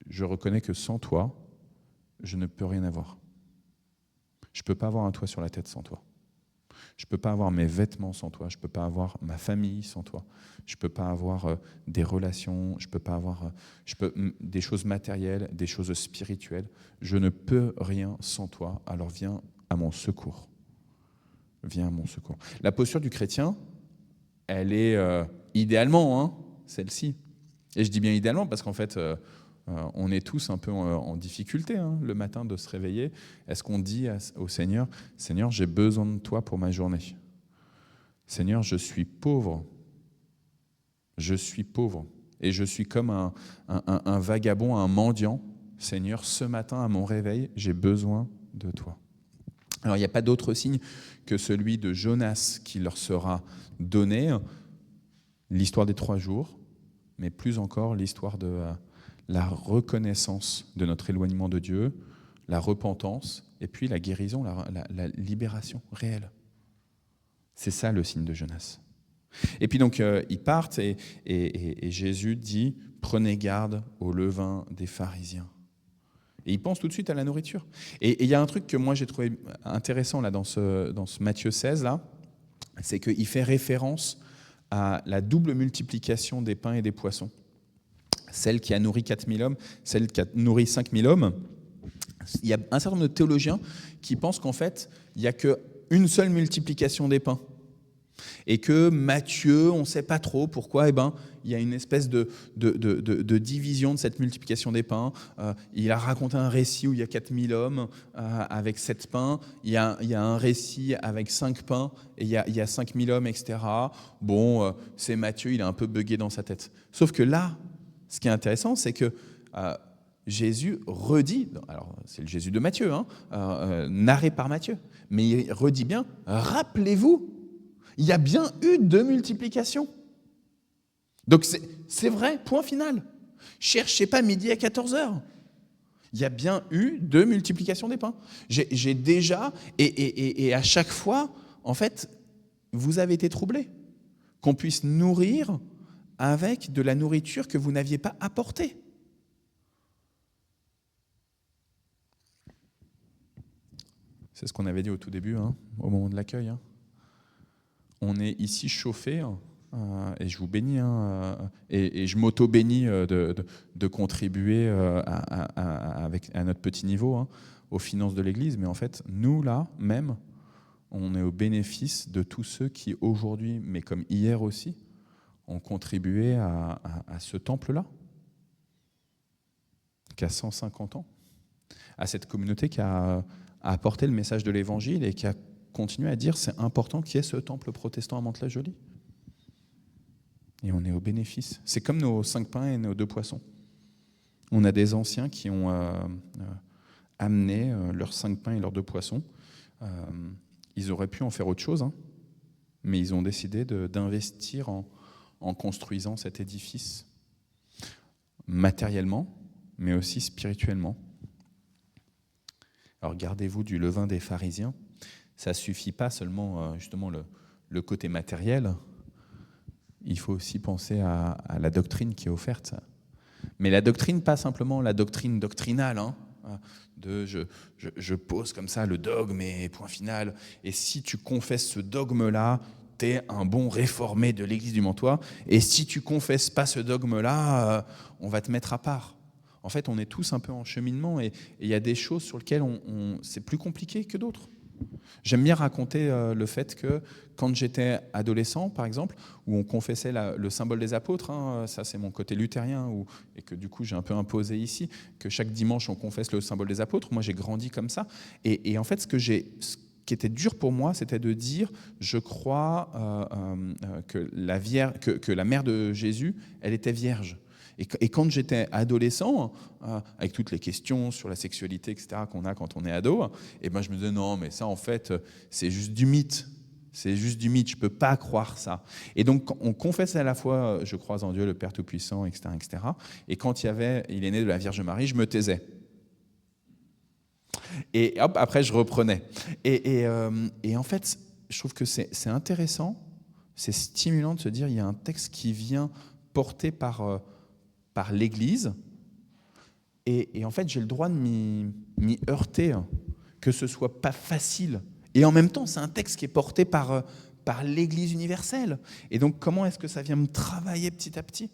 je reconnais que sans toi, je ne peux rien avoir. Je ne peux pas avoir un toit sur la tête sans toi. Je ne peux pas avoir mes vêtements sans toi. Je ne peux pas avoir ma famille sans toi. Je ne peux pas avoir des relations. Je ne peux pas avoir des choses matérielles, des choses spirituelles. Je ne peux rien sans toi. Alors viens à mon secours. Viens à mon secours. La posture du chrétien, elle est idéalement celle-ci. Et je dis bien idéalement parce qu'en fait, on est tous un peu en difficulté le matin de se réveiller. Est-ce qu'on dit au Seigneur, « Seigneur, j'ai besoin de toi pour ma journée. Seigneur, je suis pauvre. Je suis pauvre. Et je suis comme un vagabond, un mendiant. Seigneur, ce matin, à mon réveil, j'ai besoin de toi. » Alors, il n'y a pas d'autre signe que celui de Jonas qui leur sera donné. L'histoire des 3 jours, mais plus encore l'histoire de la reconnaissance de notre éloignement de Dieu, la repentance, et puis la guérison, la libération réelle. C'est ça le signe de Jonas. Et puis donc, ils partent et Jésus dit « Prenez garde au levain des pharisiens ». Et ils pensent tout de suite à la nourriture. Et il y a un truc que moi j'ai trouvé intéressant là, dans ce Matthieu 16, là, c'est qu'il fait référence à la double multiplication des pains et des poissons. Celle qui a nourri 4000 hommes, celle qui a nourri 5000 hommes. Il y a un certain nombre de théologiens qui pensent qu'en fait, il n'y a qu'une seule multiplication des pains. Et que Matthieu, on ne sait pas trop pourquoi, il y a une espèce de division de cette multiplication des pains. Il a raconté un récit où il y a 4000 hommes avec 7 pains. Il y a un récit avec 5 pains et il y a 5000 hommes, etc. Bon, c'est Matthieu, il est un peu buggé dans sa tête. Sauf que là, ce qui est intéressant, c'est que Jésus redit, alors c'est le Jésus de Matthieu, narré par Matthieu, mais il redit bien, rappelez-vous, il y a bien eu 2 multiplications. Donc c'est vrai, point final. Cherchez pas midi à 14h. Il y a bien eu 2 multiplications des pains. J'ai déjà, et à chaque fois, en fait, vous avez été troublés. Qu'on puisse nourrir avec de la nourriture que vous n'aviez pas apportée. C'est ce qu'on avait dit au tout début, au moment de l'accueil. On est ici chauffé, et je vous bénis, et je m'auto-bénis de contribuer à notre petit niveau aux finances de l'Église. Mais en fait, nous, là, même, on est au bénéfice de tous ceux qui, aujourd'hui, mais comme hier aussi, ont contribué à ce temple-là, qui a 150 ans, à cette communauté qui a apporté le message de l'Évangile et qui a continué à dire c'est important qu'il y ait ce temple protestant à Mantes-la-Jolie. Et on est au bénéfice. C'est comme nos 5 pains et nos 2 poissons. On a des anciens qui ont amené leurs 5 pains et leurs 2 poissons. Ils auraient pu en faire autre chose, mais ils ont décidé d'investir en construisant cet édifice, matériellement, mais aussi spirituellement. Alors gardez-vous du levain des pharisiens. Ça ne suffit pas seulement justement le côté matériel. Il faut aussi penser à la doctrine qui est offerte. Mais la doctrine, pas simplement la doctrine doctrinale, de je pose comme ça le dogme et point final. Et si tu confesses ce dogme-là, t'es un bon réformé de l'Église du Mantois. Et si tu confesses pas ce dogme-là, on va te mettre à part. En fait, on est tous un peu en cheminement et il y a des choses sur lesquelles c'est plus compliqué que d'autres. J'aime bien raconter le fait que quand j'étais adolescent, par exemple, où on confessait le symbole des apôtres, ça c'est mon côté luthérien, et que du coup j'ai un peu imposé ici, que chaque dimanche on confesse le symbole des apôtres. Moi j'ai grandi comme ça. Et en fait, ce qui était dur pour moi, c'était de dire, je crois que la mère de Jésus, elle était vierge. Et quand j'étais adolescent, avec toutes les questions sur la sexualité, etc., qu'on a quand on est ado, et ben je me disais, non, mais ça, en fait, c'est juste du mythe. C'est juste du mythe, je ne peux pas croire ça. Et donc, on confesse à la fois, je crois en Dieu, le Père Tout-Puissant, etc., etc. Et quand il est né de la Vierge Marie, je me taisais. Et hop, après, je reprenais. Et en fait, je trouve que c'est intéressant, c'est stimulant de se dire, il y a un texte qui vient porté par l'Église, et en fait j'ai le droit de m'y heurter, que ce soit pas facile, et en même temps c'est un texte qui est porté par l'Église universelle, et donc comment est-ce que ça vient me travailler petit à petit?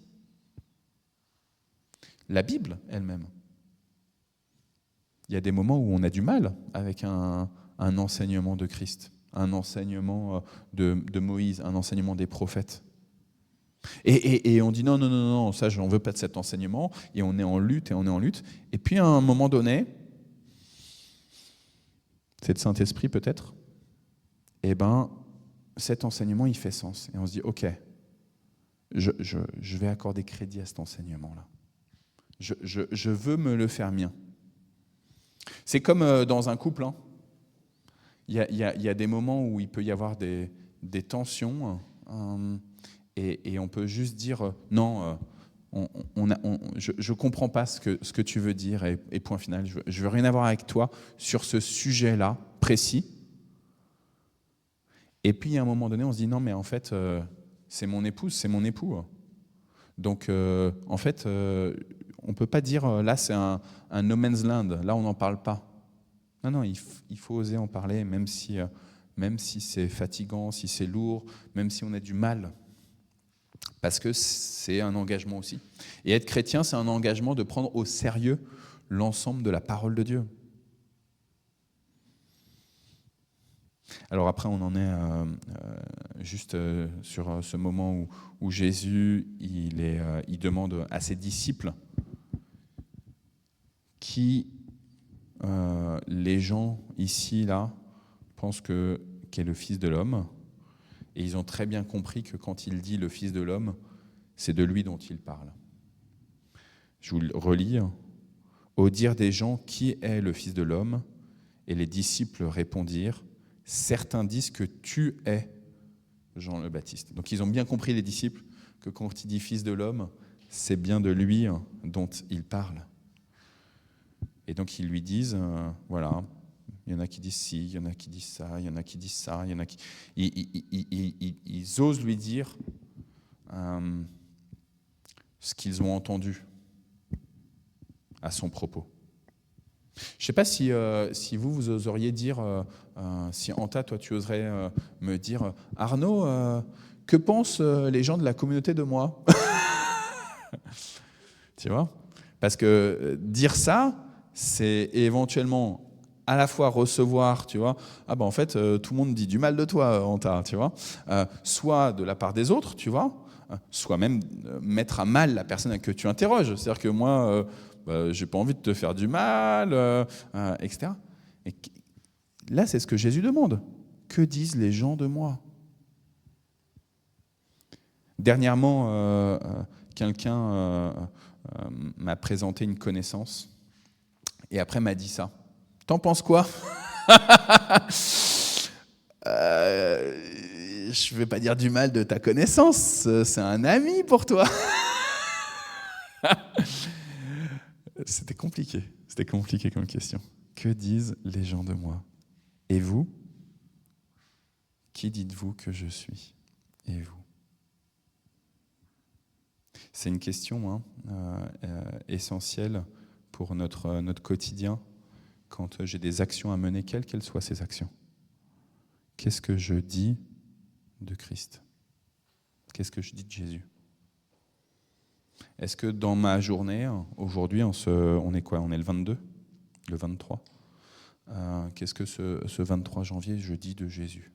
La Bible elle-même, il y a des moments où on a du mal avec un enseignement de Christ, un enseignement de Moïse, un enseignement des prophètes. Et on dit non, ça j'en veux pas de cet enseignement, et on est en lutte, et puis à un moment donné, c'est le Saint-Esprit peut-être, et ben cet enseignement il fait sens, et on se dit ok, je vais accorder crédit à cet enseignement-là, je veux me le faire mien. C'est comme dans un couple, il y a des moments où il peut y avoir des tensions, et on peut juste dire non, je ne comprends pas ce que tu veux dire, et point final, je ne veux rien avoir avec toi sur ce sujet-là précis. Et puis à un moment donné, on se dit non, mais en fait, c'est mon épouse, c'est mon époux. Donc en fait, on ne peut pas dire là c'est un no man's land, là on n'en parle pas. Non, il faut oser en parler, même si c'est fatigant, si c'est lourd, même si on a du mal. Parce que c'est un engagement aussi. Et être chrétien, c'est un engagement de prendre au sérieux l'ensemble de la parole de Dieu. Alors après, on en est juste sur ce moment où Jésus il demande à ses disciples qui, les gens ici, là, pensent qu'est le Fils de l'homme. Et ils ont très bien compris que quand il dit le Fils de l'homme, c'est de lui dont il parle. Je vous le relis. Au dire des gens, qui est le Fils de l'homme? Et les disciples répondirent, certains disent que tu es Jean le Baptiste. Donc ils ont bien compris, les disciples, que quand il dit Fils de l'homme, c'est bien de lui dont il parle. Et donc ils lui disent, voilà, il y en a qui disent ci, il y en a qui disent ça, il y en a qui disent ça, il y en a qui... Ils osent lui dire ce qu'ils ont entendu à son propos. Je ne sais pas si vous oseriez dire, si Anta, toi tu oserais me dire, Arnaud, que pensent les gens de la communauté de moi? Tu vois? Parce que dire ça, c'est éventuellement à la fois recevoir, tu vois, ah ben en fait, tout le monde dit du mal de toi, Anta, tu vois, soit de la part des autres, tu vois, soit même mettre à mal la personne que tu interroges. C'est-à-dire que moi, j'ai pas envie de te faire du mal, etc. Et là, c'est ce que Jésus demande. Que disent les gens de moi? Dernièrement, quelqu'un m'a présenté une connaissance et après m'a dit ça. T'en penses quoi? Je ne vais pas dire du mal de ta connaissance, c'est un ami pour toi. C'était compliqué comme question. Que disent les gens de moi? Et vous? Qui dites-vous que je suis? Et vous? C'est une question essentielle pour notre quotidien, quand j'ai des actions à mener, quelles qu'elles soient ces actions. Qu'est-ce que je dis de Christ? Qu'est-ce que je dis de Jésus? Est-ce que dans ma journée, aujourd'hui, on est quoi? On est le 22, le 23. Qu'est-ce que ce 23 janvier, je dis de Jésus?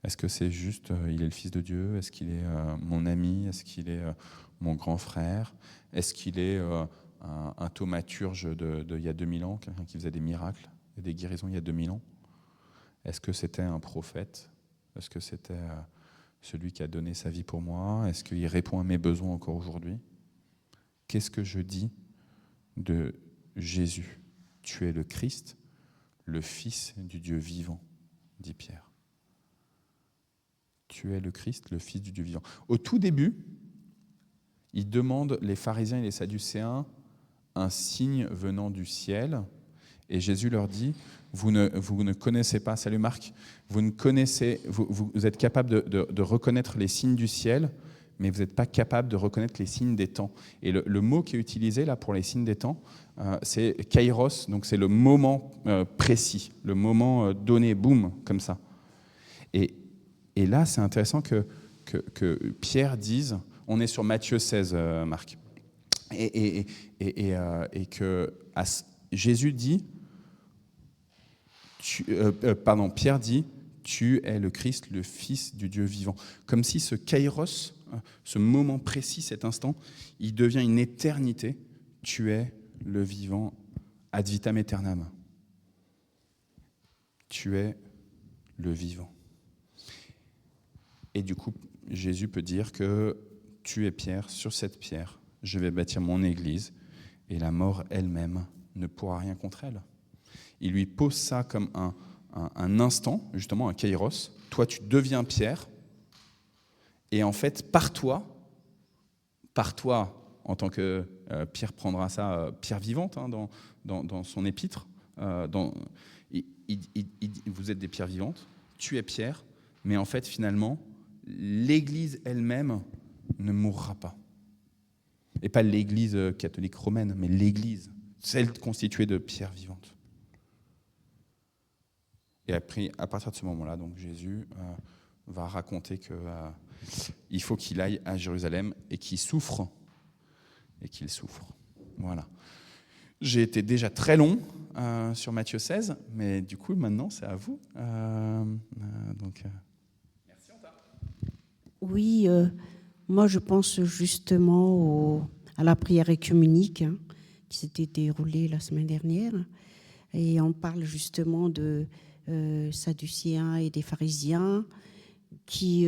Est-ce que c'est juste, il est le Fils de Dieu? Est-ce qu'il est mon ami? Est-ce qu'il est mon grand frère? Est-ce qu'il est un thaumaturge il y a 2000 ans, quelqu'un qui faisait des miracles et des guérisons il y a 2000 ans? Est-ce que c'était un prophète? Est-ce que c'était celui qui a donné sa vie pour moi? Est-ce qu'il répond à mes besoins encore aujourd'hui? Qu'est-ce que je dis de Jésus? Tu es le Christ, le Fils du Dieu vivant, dit Pierre. Tu es le Christ, le Fils du Dieu vivant. Au tout début, il demande, les pharisiens et les sadducéens, un signe venant du ciel. Et Jésus leur dit, vous ne connaissez pas, salut Marc, vous êtes capable de reconnaître les signes du ciel, mais vous n'êtes pas capable de reconnaître les signes des temps. Et le mot qui est utilisé là pour les signes des temps, c'est kairos, donc c'est le moment précis, le moment donné, boum, comme ça. Et là, c'est intéressant que Pierre dise, on est sur Matthieu 16, Marc, et que Jésus dit, Pierre dit, tu es le Christ, le Fils du Dieu vivant. Comme si ce kairos, ce moment précis, cet instant, il devient une éternité. Tu es le vivant ad vitam aeternam. Tu es le vivant. Et du coup, Jésus peut dire que tu es Pierre, sur cette pierre, je vais bâtir mon église, et la mort elle-même ne pourra rien contre elle. Il lui pose ça comme un instant, justement un kairos. Toi, tu deviens Pierre, et en fait, par toi, en tant que Pierre prendra ça, pierre vivante, dans son épître, vous êtes des pierres vivantes, tu es Pierre, mais en fait, finalement, l'Église elle-même ne mourra pas. Et pas l'Église catholique romaine, mais l'Église, celle constituée de pierres vivantes. Et après, à partir de ce moment-là, donc Jésus va raconter qu'il faut qu'il aille à Jérusalem et qu'il souffre. Voilà. J'ai été déjà très long sur Matthieu 16, mais du coup, maintenant, c'est à vous. Merci, Anta. Oui, moi je pense justement à la prière œcuménique qui s'était déroulée la semaine dernière. Et on parle justement de Sadducéens et des pharisiens qui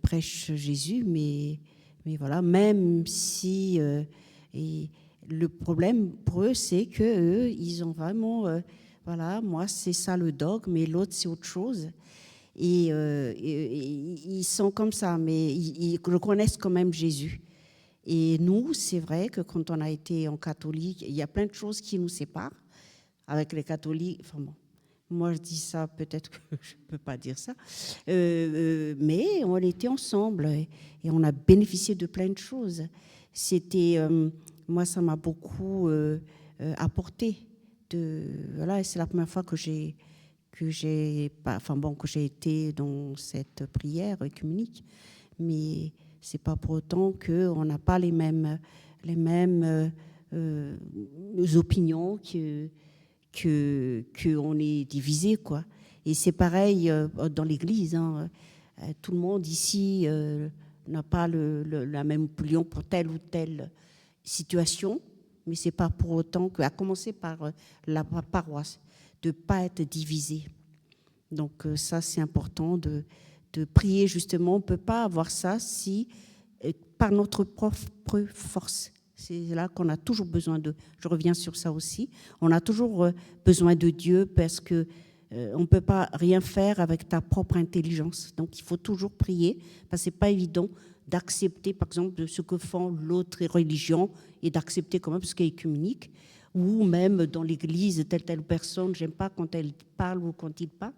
prêchent Jésus, mais Mais voilà, même si et le problème pour eux, c'est que eux, ils ont vraiment, voilà, moi c'est ça le dogme, mais l'autre c'est autre chose. Et ils sont comme ça, mais ils reconnaissent quand même Jésus. Et nous, c'est vrai que quand on a été en catholique, il y a plein de choses qui nous séparent avec les catholiques. Enfin bon, moi je dis ça, peut-être que je ne peux pas dire ça, mais on était ensemble et on a bénéficié de plein de choses. C'était, moi, ça m'a beaucoup apporté. Voilà, c'est la première fois que j'ai été dans cette prière œcuménique, mais c'est pas pour autant qu'on n'a pas les mêmes opinions, qu'on est divisé, quoi. Et c'est pareil dans l'Église, hein. Tout le monde ici n'a pas la même opinion pour telle ou telle situation, mais c'est pas pour autant à commencer par la paroisse, de ne pas être divisé. Donc ça, c'est important de prier justement. On ne peut pas avoir ça si, par notre propre force. C'est là qu'on a toujours besoin de... Je reviens sur ça aussi. On a toujours besoin de Dieu parce qu'on ne peut pas rien faire avec ta propre intelligence. Donc il faut toujours prier parce que ce n'est pas évident d'accepter, par exemple, de ce que font l'autre religion et d'accepter quand même ce qui est œcuménique. Ou même dans l'église, telle personne, j'aime pas quand elle parle ou quand il parle.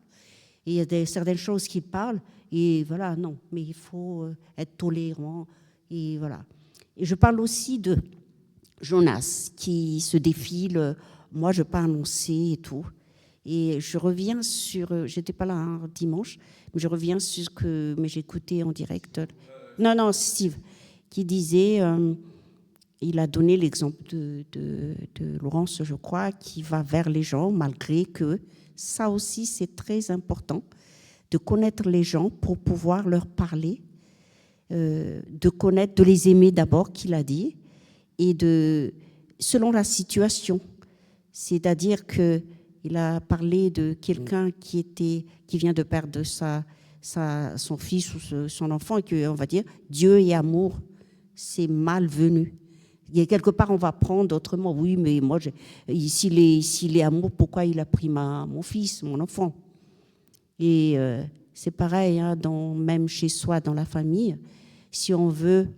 Et il y a certaines choses qu'il parle, et voilà, non, mais il faut être tolérant, et voilà. Et je parle aussi de Jonas, qui se défile, moi je n'ai pas annoncé et tout. Et je reviens sur, j'étais pas là un dimanche, mais je reviens sur ce que, mais j'ai écouté en direct. Non, Steve, qui disait... il a donné l'exemple de Laurence, je crois, qui va vers les gens, malgré que ça aussi, c'est très important, de connaître les gens pour pouvoir leur parler, de connaître, de les aimer d'abord, qu'il a dit, et selon la situation. C'est-à-dire qu'il a parlé de quelqu'un qui vient de perdre son fils ou son enfant, et qu'on va dire, Dieu est amour, c'est malvenu. Il y a quelque part, on va prendre autrement. Oui, mais moi, s'il est amour, pourquoi il a pris mon fils, mon enfant? Et c'est pareil, hein, même chez soi, dans la famille. Si on veut,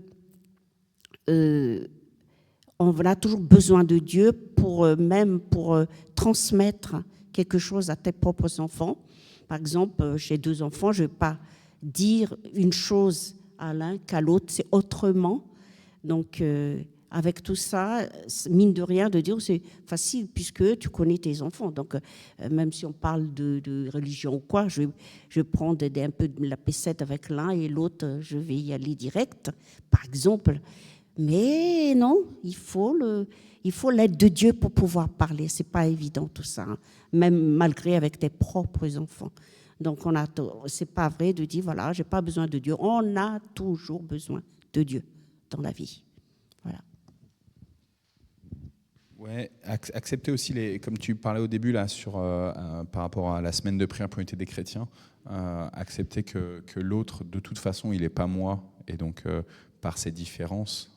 on a toujours besoin de Dieu pour transmettre quelque chose à tes propres enfants. Par exemple, j'ai 2 enfants, je ne vais pas dire une chose à l'un qu'à l'autre, c'est autrement. Donc, avec tout ça, mine de rien, de dire c'est facile puisque tu connais tes enfants. Donc, même si on parle de religion ou quoi, je prends un peu de la pécette avec l'un et l'autre, je vais y aller direct, par exemple. Mais non, il faut l'aide de Dieu pour pouvoir parler. C'est pas évident tout ça, hein, même malgré avec tes propres enfants. Donc, c'est pas vrai de dire voilà, j'ai pas besoin de Dieu. On a toujours besoin de Dieu dans la vie. Voilà. Ouais, accepter aussi comme tu parlais au début là par rapport à la semaine de prière pour l'unité des chrétiens, accepter que l'autre de toute façon il n'est pas moi et donc par ses différences,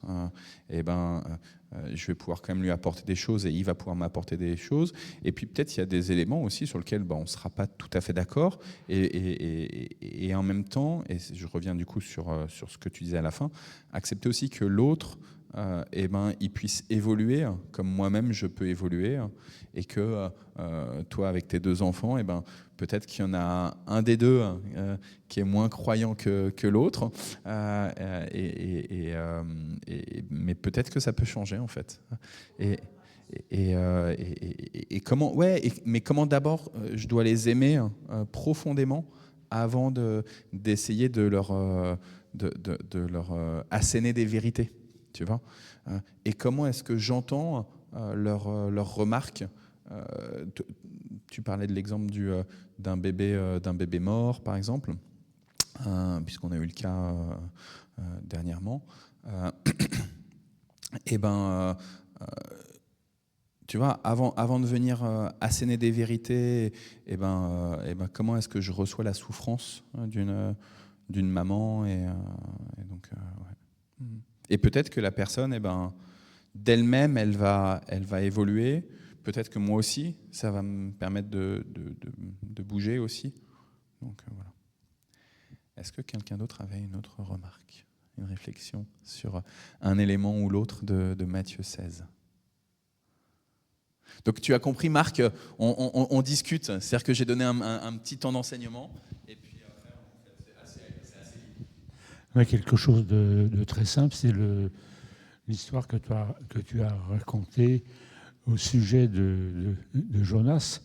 je vais pouvoir quand même lui apporter des choses et il va pouvoir m'apporter des choses. Et puis peut-être il y a des éléments aussi sur lesquels on ne sera pas tout à fait d'accord et en même temps, et je reviens du coup sur ce que tu disais à la fin, accepter aussi que l'autre il puisse évoluer comme moi-même je peux évoluer et que toi avec tes 2 enfants peut-être qu'il y en a un des 2 qui est moins croyant que l'autre mais peut-être que ça peut changer en fait et comment mais comment d'abord je dois les aimer profondément avant d'essayer de leur asséner des vérités. Tu vois, et comment est-ce que j'entends leurs remarques? Tu parlais de l'exemple d'un bébé mort, par exemple, puisqu'on a eu le cas dernièrement. Tu vois, avant de venir asséner des vérités, comment est-ce que je reçois la souffrance d'une maman et donc, ouais. Et peut-être que la personne, d'elle-même, elle va évoluer. Peut-être que moi aussi, ça va me permettre de bouger aussi. Donc voilà. Est-ce que quelqu'un d'autre avait une autre remarque, une réflexion sur un élément ou l'autre de Matthieu 16 ? Donc tu as compris, Marc, on discute. C'est-à-dire que j'ai donné un petit temps d'enseignement. Et puis après, c'est assez libre. Ouais, quelque chose de très simple, c'est l'histoire que tu as racontée au sujet de Jonas.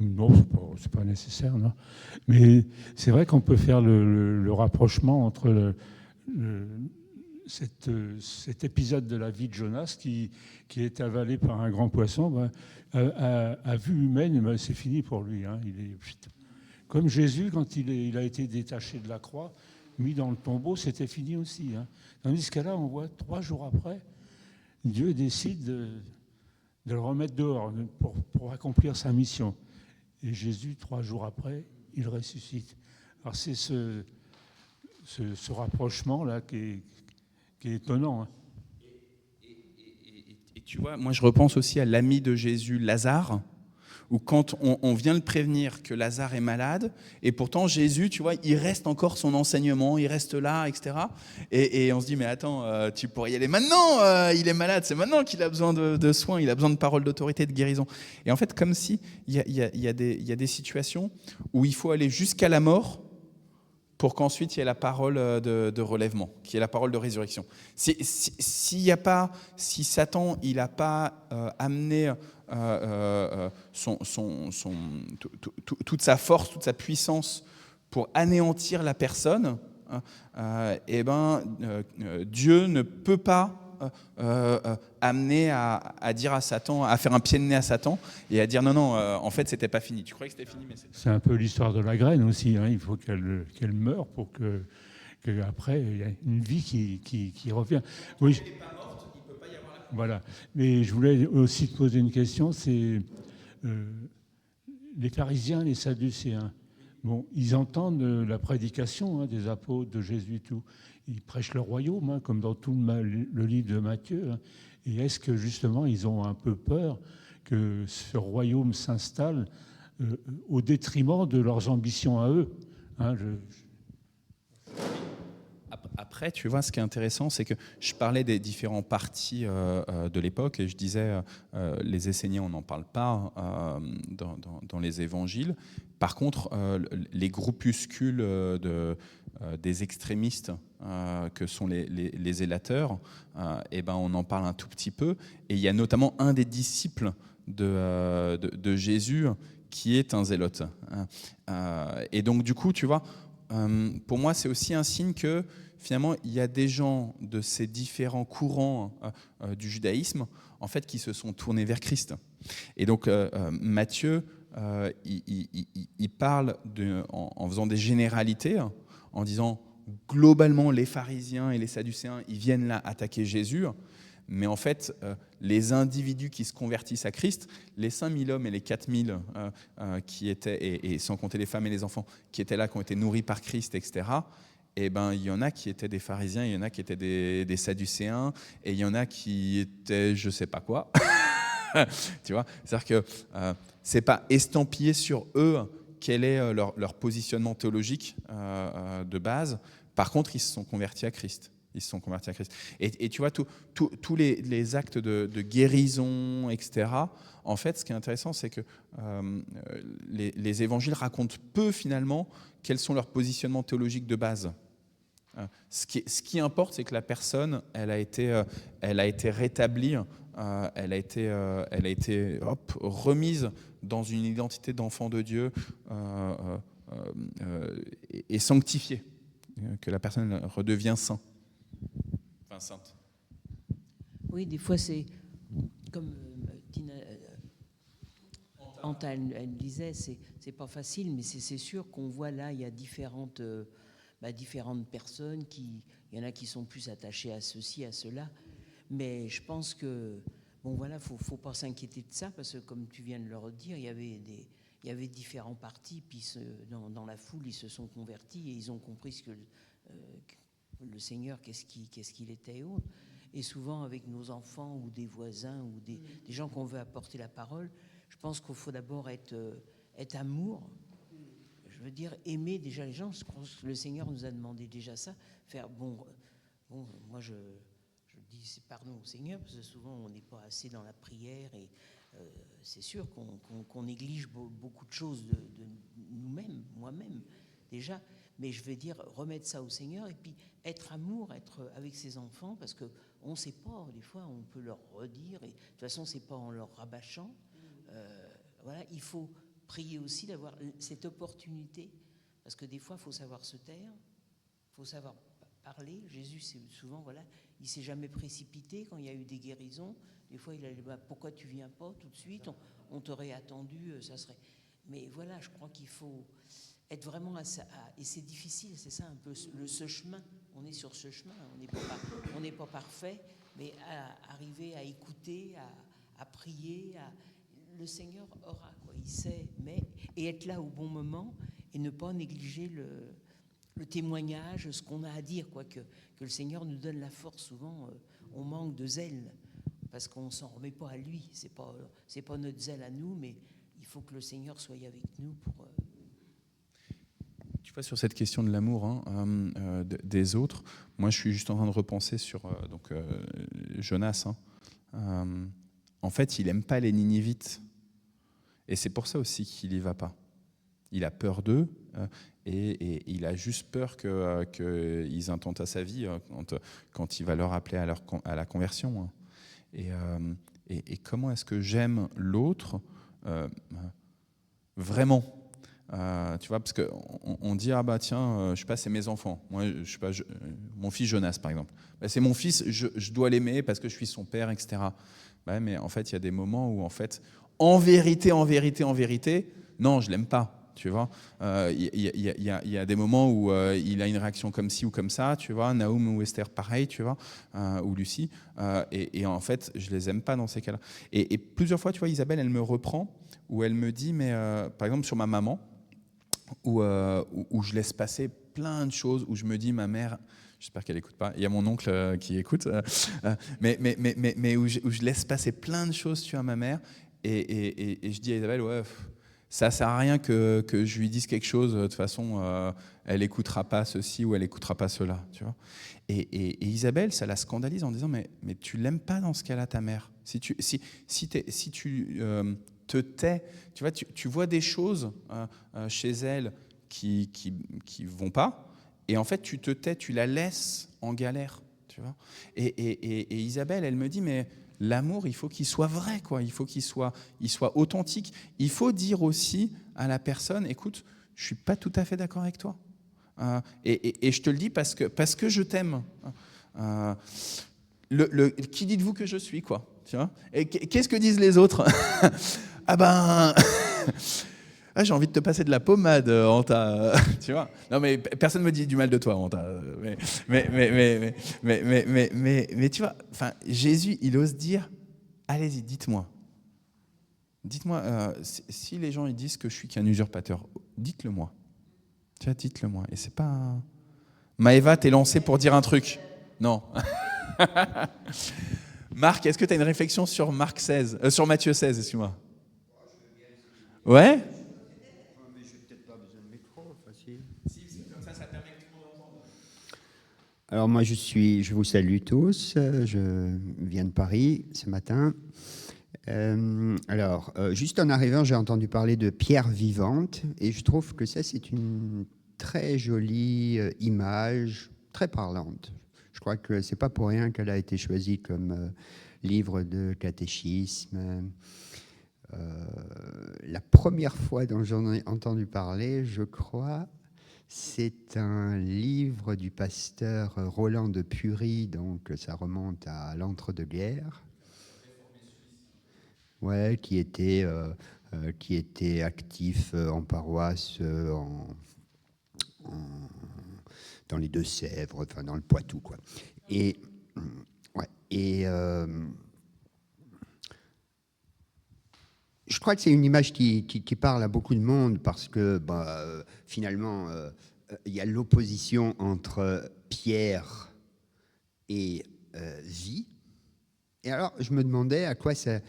Non, c'est pas nécessaire, non. Mais c'est vrai qu'on peut faire le rapprochement entre cet épisode de la vie de Jonas qui est avalé par un grand poisson. À vue humaine, c'est fini pour lui. Hein. Il est comme Jésus, quand il a été détaché de la croix, mis dans le tombeau, c'était fini aussi. Hein. Tandis que là, on voit 3 jours après, Dieu décide de le remettre dehors pour accomplir sa mission. Et Jésus, 3 jours après, il ressuscite. Alors c'est ce rapprochement-là qui est étonnant. Hein. Et tu vois, moi je repense aussi à l'ami de Jésus, Lazare, où quand on vient le prévenir que Lazare est malade, et pourtant Jésus, tu vois, il reste encore son enseignement, il reste là, etc. Et on se dit, mais attends, tu pourrais y aller maintenant, il est malade, c'est maintenant qu'il a besoin de soins, il a besoin de paroles d'autorité, de guérison. Et en fait, comme si il y a des situations où il faut aller jusqu'à la mort pour qu'ensuite il y ait la parole de relèvement, qui est la parole de résurrection. Si Satan il n'a pas amené toute sa force, toute sa puissance pour anéantir la personne, Dieu ne peut pas amener à dire à Satan, à faire un pied de nez à Satan et à dire non, en fait c'était pas fini. Tu croyais que c'était fini, mais c'est un peu l'histoire de la graine aussi. Hein. Il faut qu'elle meure pour que après il y a une vie qui revient. Oui. Elle n'est pas morte, il ne peut pas y avoir la... Voilà. Mais je voulais aussi te poser une question. C'est les pharisiens, les sadducéens. Bon, ils entendent la prédication des apôtres, de Jésus et tout. Ils prêchent le royaume, comme dans tout le livre de Matthieu. Hein. Et est-ce que justement ils ont un peu peur que ce royaume s'installe au détriment de leurs ambitions à eux, hein, Après, tu vois, ce qui est intéressant, c'est que je parlais des différents partis de l'époque et je disais, les Esséniens, on n'en parle pas dans les évangiles. Par contre, les groupuscules des extrémistes que sont les zélateurs, on en parle un tout petit peu. Et il y a notamment un des disciples de Jésus qui est un zélote. Et donc, du coup, tu vois, pour moi, c'est aussi un signe que finalement, il y a des gens de ces différents courants du judaïsme, en fait, qui se sont tournés vers Christ. Et donc, Matthieu, il parle en faisant des généralités, en disant globalement, les pharisiens et les sadducéens, ils viennent là attaquer Jésus. Mais en fait, les individus qui se convertissent à Christ, les 5000 hommes et les 4000 qui étaient, et sans compter les femmes et les enfants, qui étaient là, qui ont été nourris par Christ, etc., il y en a qui étaient des pharisiens, il y en a qui étaient des sadducéens, et il y en a qui étaient je sais pas quoi. Tu vois, c'est-à-dire que c'est pas estampillé sur eux quel est leur positionnement théologique de base. Par contre, ils se sont convertis à Christ. Et tu vois, tous les actes de guérison, etc., en fait, ce qui est intéressant, c'est que les évangiles racontent peu, finalement, quels sont leurs positionnements théologiques de base. Ce qui importe, c'est que la personne, elle a été rétablie, elle a été remise dans une identité d'enfant de Dieu et sanctifiée, que la personne redevient saint. Enfin, sainte. Oui, des fois, c'est comme Anta, elle disait, c'est pas facile, mais c'est sûr qu'on voit là, il y a différentes personnes il y en a qui sont plus attachées à ceci, à cela, mais je pense que faut pas s'inquiéter de ça parce que comme tu viens de le redire, il y avait différents partis, puis dans la foule ils se sont convertis et ils ont compris le Seigneur, qu'est-ce qu'il était et autres. Et souvent avec nos enfants ou des voisins ou des gens qu'on veut apporter la parole, je pense qu'il faut d'abord être amour. Je veux dire, aimer déjà les gens. Je pense que le Seigneur nous a demandé déjà ça. Faire moi je dis c'est pardon au Seigneur, parce que souvent on n'est pas assez dans la prière et c'est sûr qu'on néglige beaucoup de choses de nous-mêmes, moi-même déjà. Mais je veux dire, remettre ça au Seigneur et puis être amour, être avec ses enfants, parce qu'on ne sait pas, des fois on peut leur redire, et de toute façon c'est pas en leur rabâchant. Voilà, il faut prier aussi d'avoir cette opportunité, parce que des fois il faut savoir se taire, il faut savoir parler. Jésus, c'est souvent, voilà, il s'est jamais précipité quand il y a eu des guérisons. Des fois il a dit, pourquoi tu viens pas tout de suite, on t'aurait attendu, ça serait... Mais voilà, je crois qu'il faut être vraiment et c'est difficile, c'est ça un peu ce chemin. On est sur ce chemin, on n'est pas parfait, mais arriver à écouter, à prier, le Seigneur aura, quoi. Il sait, et être là au bon moment et ne pas négliger le témoignage, ce qu'on a à dire, quoi, que le Seigneur nous donne la force. Souvent, on manque de zèle parce qu'on s'en remet pas à lui. C'est pas notre zèle à nous, mais il faut que le Seigneur soit avec nous pour. Tu vois, sur cette question de l'amour des autres, moi je suis juste en train de repenser sur Jonas. En fait, il n'aime pas les Ninivites. Et c'est pour ça aussi qu'il n'y va pas. Il a peur d'eux et il a juste peur qu'ils intentent à sa vie quand il va leur appeler à la conversion. Et comment est-ce que j'aime l'autre vraiment? Tu vois, parce qu'on dit, tiens, je sais pas, c'est mes enfants. Moi, je sais pas, mon fils Jonas, par exemple. C'est mon fils, je dois l'aimer parce que je suis son père, etc. Mais en fait, il y a des moments où, en vérité, non, je l'aime pas. Tu vois, il y a des moments où il a une réaction comme ci ou comme ça, tu vois, Naoum ou Esther pareil, tu vois, ou Lucie, et en fait je les aime pas dans ces cas-là. Et plusieurs fois, tu vois, Isabelle, elle me reprend, où elle me dit, mais par exemple sur ma maman, où je laisse passer plein de choses, où je me dis, ma mère, j'espère qu'elle n'écoute pas, il y a mon oncle qui écoute, mais où je laisse passer plein de choses, tu vois, ma mère, et je dis à Isabelle, ouais, ça sert à rien que je lui dise quelque chose, de toute façon, elle n'écoutera pas ceci ou elle n'écoutera pas cela, tu vois. Et Isabelle, ça la scandalise en disant, mais tu l'aimes pas dans ce cas-là, ta mère. Si tu te tais, tu vois, tu vois des choses chez elle qui vont pas, et en fait tu te tais, tu la laisses en galère, tu vois. Et Isabelle, elle me dit, mais l'amour, il faut qu'il soit vrai, quoi. Il faut qu'il soit authentique. Il faut dire aussi à la personne, écoute, je suis pas tout à fait d'accord avec toi, et je te le dis parce que je t'aime. Qui dites-vous que je suis, quoi, tu vois. Et qu'est-ce que disent les autres? J'ai envie de te passer de la pommade, Anta. Tu vois. Non, mais personne me dit du mal de toi, Anta. Mais tu vois, enfin, Jésus, il ose dire, allez-y, dites-moi. Dites-moi, si les gens ils disent que je suis qu'un usurpateur, dites-le moi. Tu vois, dites-le moi. Et c'est pas... Maëva, t'es lancée pour dire un truc. Non. Marc, est-ce que tu as une réflexion sur sur Matthieu 16, excuse-moi. Ouais. Mais j'ai peut-être pas besoin de micro, facile. Si, comme ça permet que tout le monde entende. Alors moi, je vous salue tous. Je viens de Paris ce matin. Juste en arrivant, j'ai entendu parler de pierre vivante, et je trouve que ça, c'est une très jolie image, très parlante. Je crois que c'est pas pour rien qu'elle a été choisie comme livre de catéchisme. La première fois dont j'en ai entendu parler, je crois, c'est un livre du pasteur Roland de Pury, donc ça remonte à l'entre-deux-guerres. Ouais, qui était actif en paroisse dans les Deux-Sèvres, enfin dans le Poitou, quoi. Je crois que c'est une image qui parle à beaucoup de monde parce que finalement, il y a l'opposition entre pierre et vie. Et alors, je me demandais à quoi ça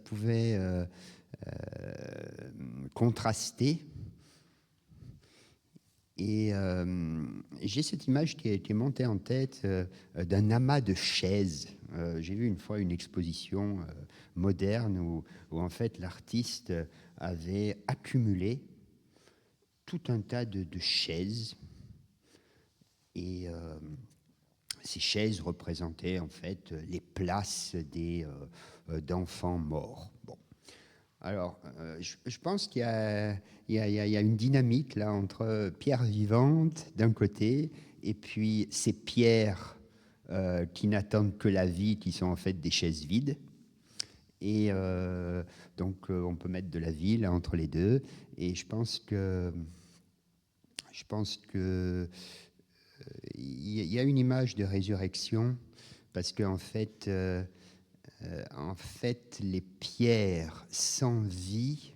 pouvait contraster. Et j'ai cette image qui est montée en tête d'un amas de chaises. J'ai vu une fois une exposition moderne où en fait l'artiste avait accumulé tout un tas de chaises. Et ces chaises représentaient en fait les places d'enfants morts. Bon. Alors, je pense qu'il y a une dynamique là entre pierres vivantes d'un côté et puis ces pierres qui n'attendent que la vie, qui sont en fait des chaises vides. Et donc, on peut mettre de la vie là entre les deux. Et je pense que il y a une image de résurrection parce qu'en fait, les pierres sans vie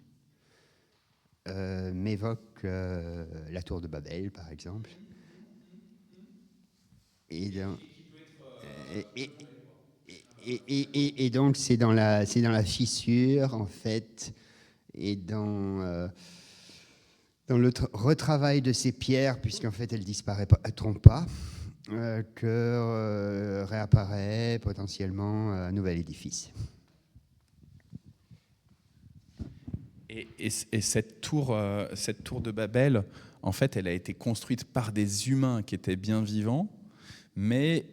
m'évoquent la tour de Babel, par exemple. Et donc c'est dans la fissure, en fait, et dans le retravail de ces pierres, puisqu'en fait elles disparaîtront pas, que réapparaît potentiellement un nouvel édifice. Et cette tour de Babel, en fait, elle a été construite par des humains qui étaient bien vivants, mais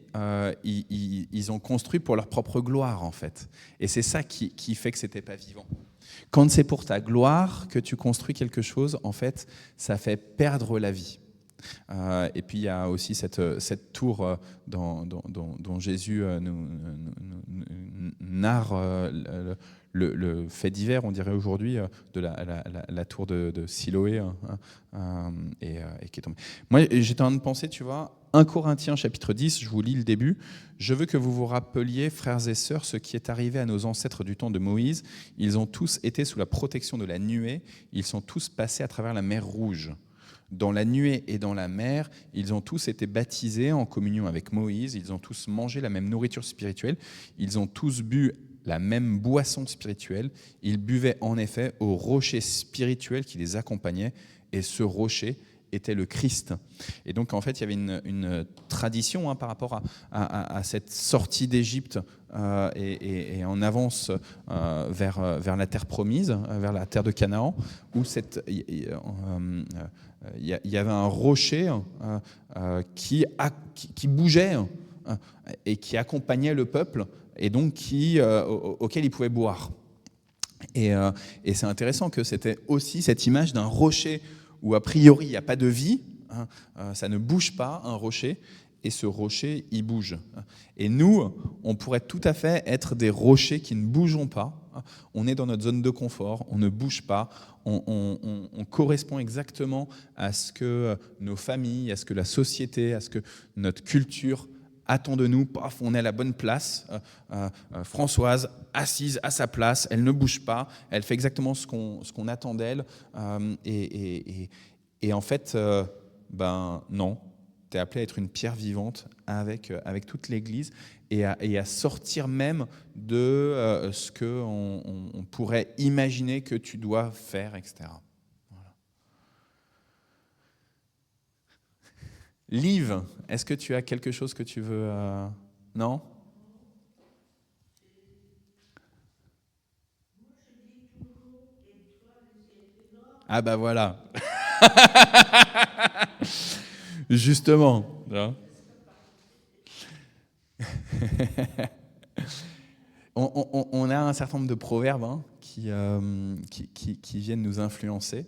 ils ont construit pour leur propre gloire, en fait. Et c'est ça qui fait que c'était pas vivant. Quand c'est pour ta gloire que tu construis quelque chose, en fait, ça fait perdre la vie. Et puis il y a aussi cette tour dont Jésus nous narre le fait divers, on dirait aujourd'hui, de la tour de Siloé, et qui est tombée. Moi, j'étais en train de penser, tu vois, 1 Corinthiens chapitre 10, je vous lis le début. « Je veux que vous vous rappeliez, frères et sœurs, ce qui est arrivé à nos ancêtres du temps de Moïse. Ils ont tous été sous la protection de la nuée. Ils sont tous passés à travers la mer Rouge. Dans la nuée et dans la mer, ils ont tous été baptisés en communion avec Moïse. Ils ont tous mangé la même nourriture spirituelle. Ils ont tous bu la même boisson spirituelle. Ils buvaient en effet au rocher spirituel qui les accompagnait. Et ce rocher était le Christ. » Et donc, en fait, il y avait une tradition par rapport à cette sortie d'Égypte et en avance vers la terre promise, vers la terre de Canaan, où il y avait un rocher qui bougeait et qui accompagnait le peuple, et donc auquel ils pouvaient boire. Et c'est intéressant que c'était aussi cette image d'un rocher où a priori il n'y a pas de vie, ça ne bouge pas, un rocher, et ce rocher, il bouge. Et nous, on pourrait tout à fait être des rochers qui ne bougeons pas. On est dans notre zone de confort, on ne bouge pas, on correspond exactement à ce que nos familles, à ce que la société, à ce que notre culture attend de nous. Paf, on est à la bonne place. Françoise, assise à sa place, elle ne bouge pas, elle fait exactement ce qu'on attend d'elle. Et en fait, non, tu es appelé à être une pierre vivante avec toute l'Église et à sortir même de ce qu'on pourrait imaginer que tu dois faire, etc. Voilà. Liv, est-ce que tu as quelque chose que tu veux... Non ? Ah bah voilà. Justement. On a un certain nombre de proverbes qui viennent nous influencer.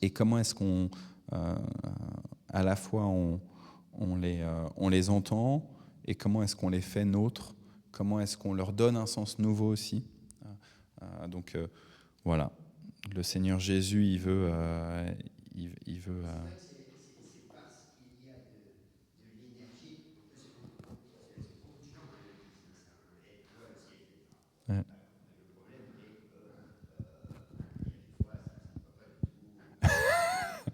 Et comment est-ce qu'on, à la fois, on les entend, et comment est-ce qu'on les fait nôtres, comment est-ce qu'on leur donne un sens nouveau aussi. Donc voilà. Le Seigneur Jésus, il veut. C'est parce qu'il y a de l'énergie. Ouais. Le problème est que des fois, ça ne va pas du tout.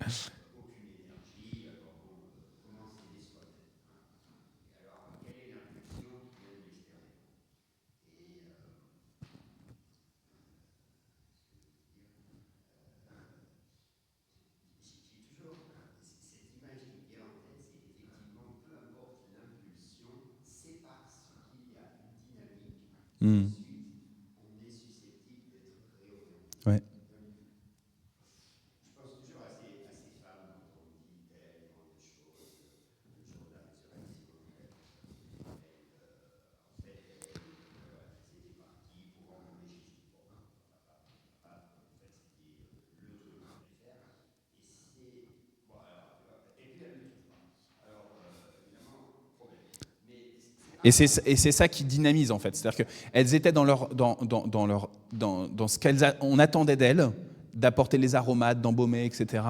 Et c'est ça qui dynamise en fait. C'est-à-dire qu'elles étaient dans ce qu'on attendait d'elles, d'apporter les aromates, d'embaumer, etc.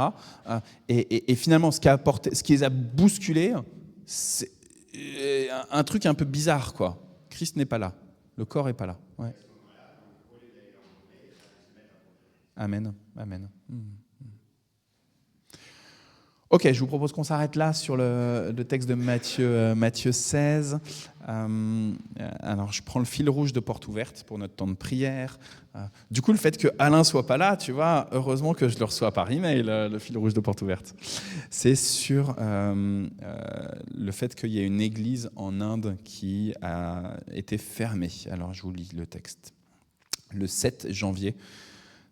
Et finalement, ce qui les a bousculées, c'est un truc un peu bizarre, quoi. Christ n'est pas là, le corps n'est pas là. Ouais. Amen, amen. Ok, je vous propose qu'on s'arrête là sur le texte de Matthieu 16. Alors, je prends le fil rouge de Porte Ouverte pour notre temps de prière. Du coup, le fait que Alain soit pas là, tu vois, heureusement que je le reçois par email, le fil rouge de Porte Ouverte. C'est sur le fait qu'il y a une église en Inde qui a été fermée. Alors, je vous lis le texte. Le 7 janvier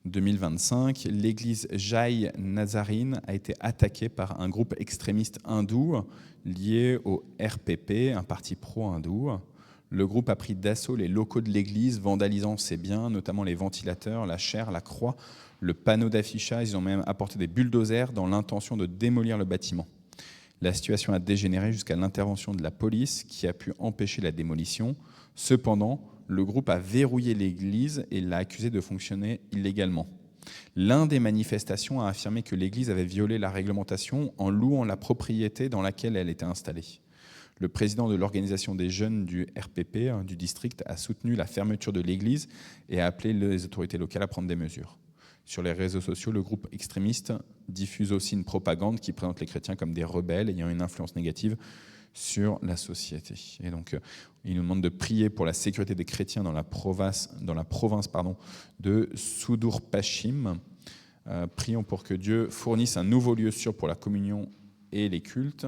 2025, l'église Jai Nazarene a été attaquée par un groupe extrémiste hindou lié au RPP, un parti pro-hindou. Le groupe a pris d'assaut les locaux de l'église, vandalisant ses biens, notamment les ventilateurs, la chaire, la croix, le panneau d'affichage. Ils ont même apporté des bulldozers dans l'intention de démolir le bâtiment. La situation a dégénéré jusqu'à l'intervention de la police qui a pu empêcher la démolition. Cependant, le groupe a verrouillé l'église et l'a accusé de fonctionner illégalement. L'un des manifestations a affirmé que l'église avait violé la réglementation en louant la propriété dans laquelle elle était installée. Le président de l'organisation des jeunes du RPP, du district, a soutenu la fermeture de l'église et a appelé les autorités locales à prendre des mesures. Sur les réseaux sociaux, le groupe extrémiste diffuse aussi une propagande qui présente les chrétiens comme des rebelles ayant une influence négative sur la société. Et donc, il nous demande de prier pour la sécurité des chrétiens dans la province de Sudur Pashchim. Prions pour que Dieu fournisse un nouveau lieu sûr pour la communion et les cultes.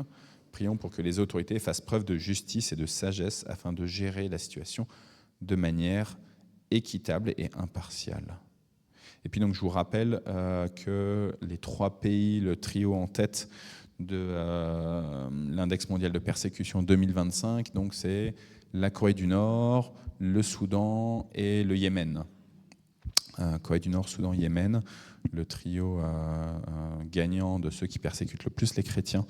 Prions pour que les autorités fassent preuve de justice et de sagesse afin de gérer la situation de manière équitable et impartiale. Et puis donc, je vous rappelle que les 3 pays, le trio en tête de l'index mondial de persécution 2025, donc c'est la Corée du Nord, le Soudan et le Yémen. Corée du Nord, Soudan, Yémen, le trio gagnant de ceux qui persécutent le plus les chrétiens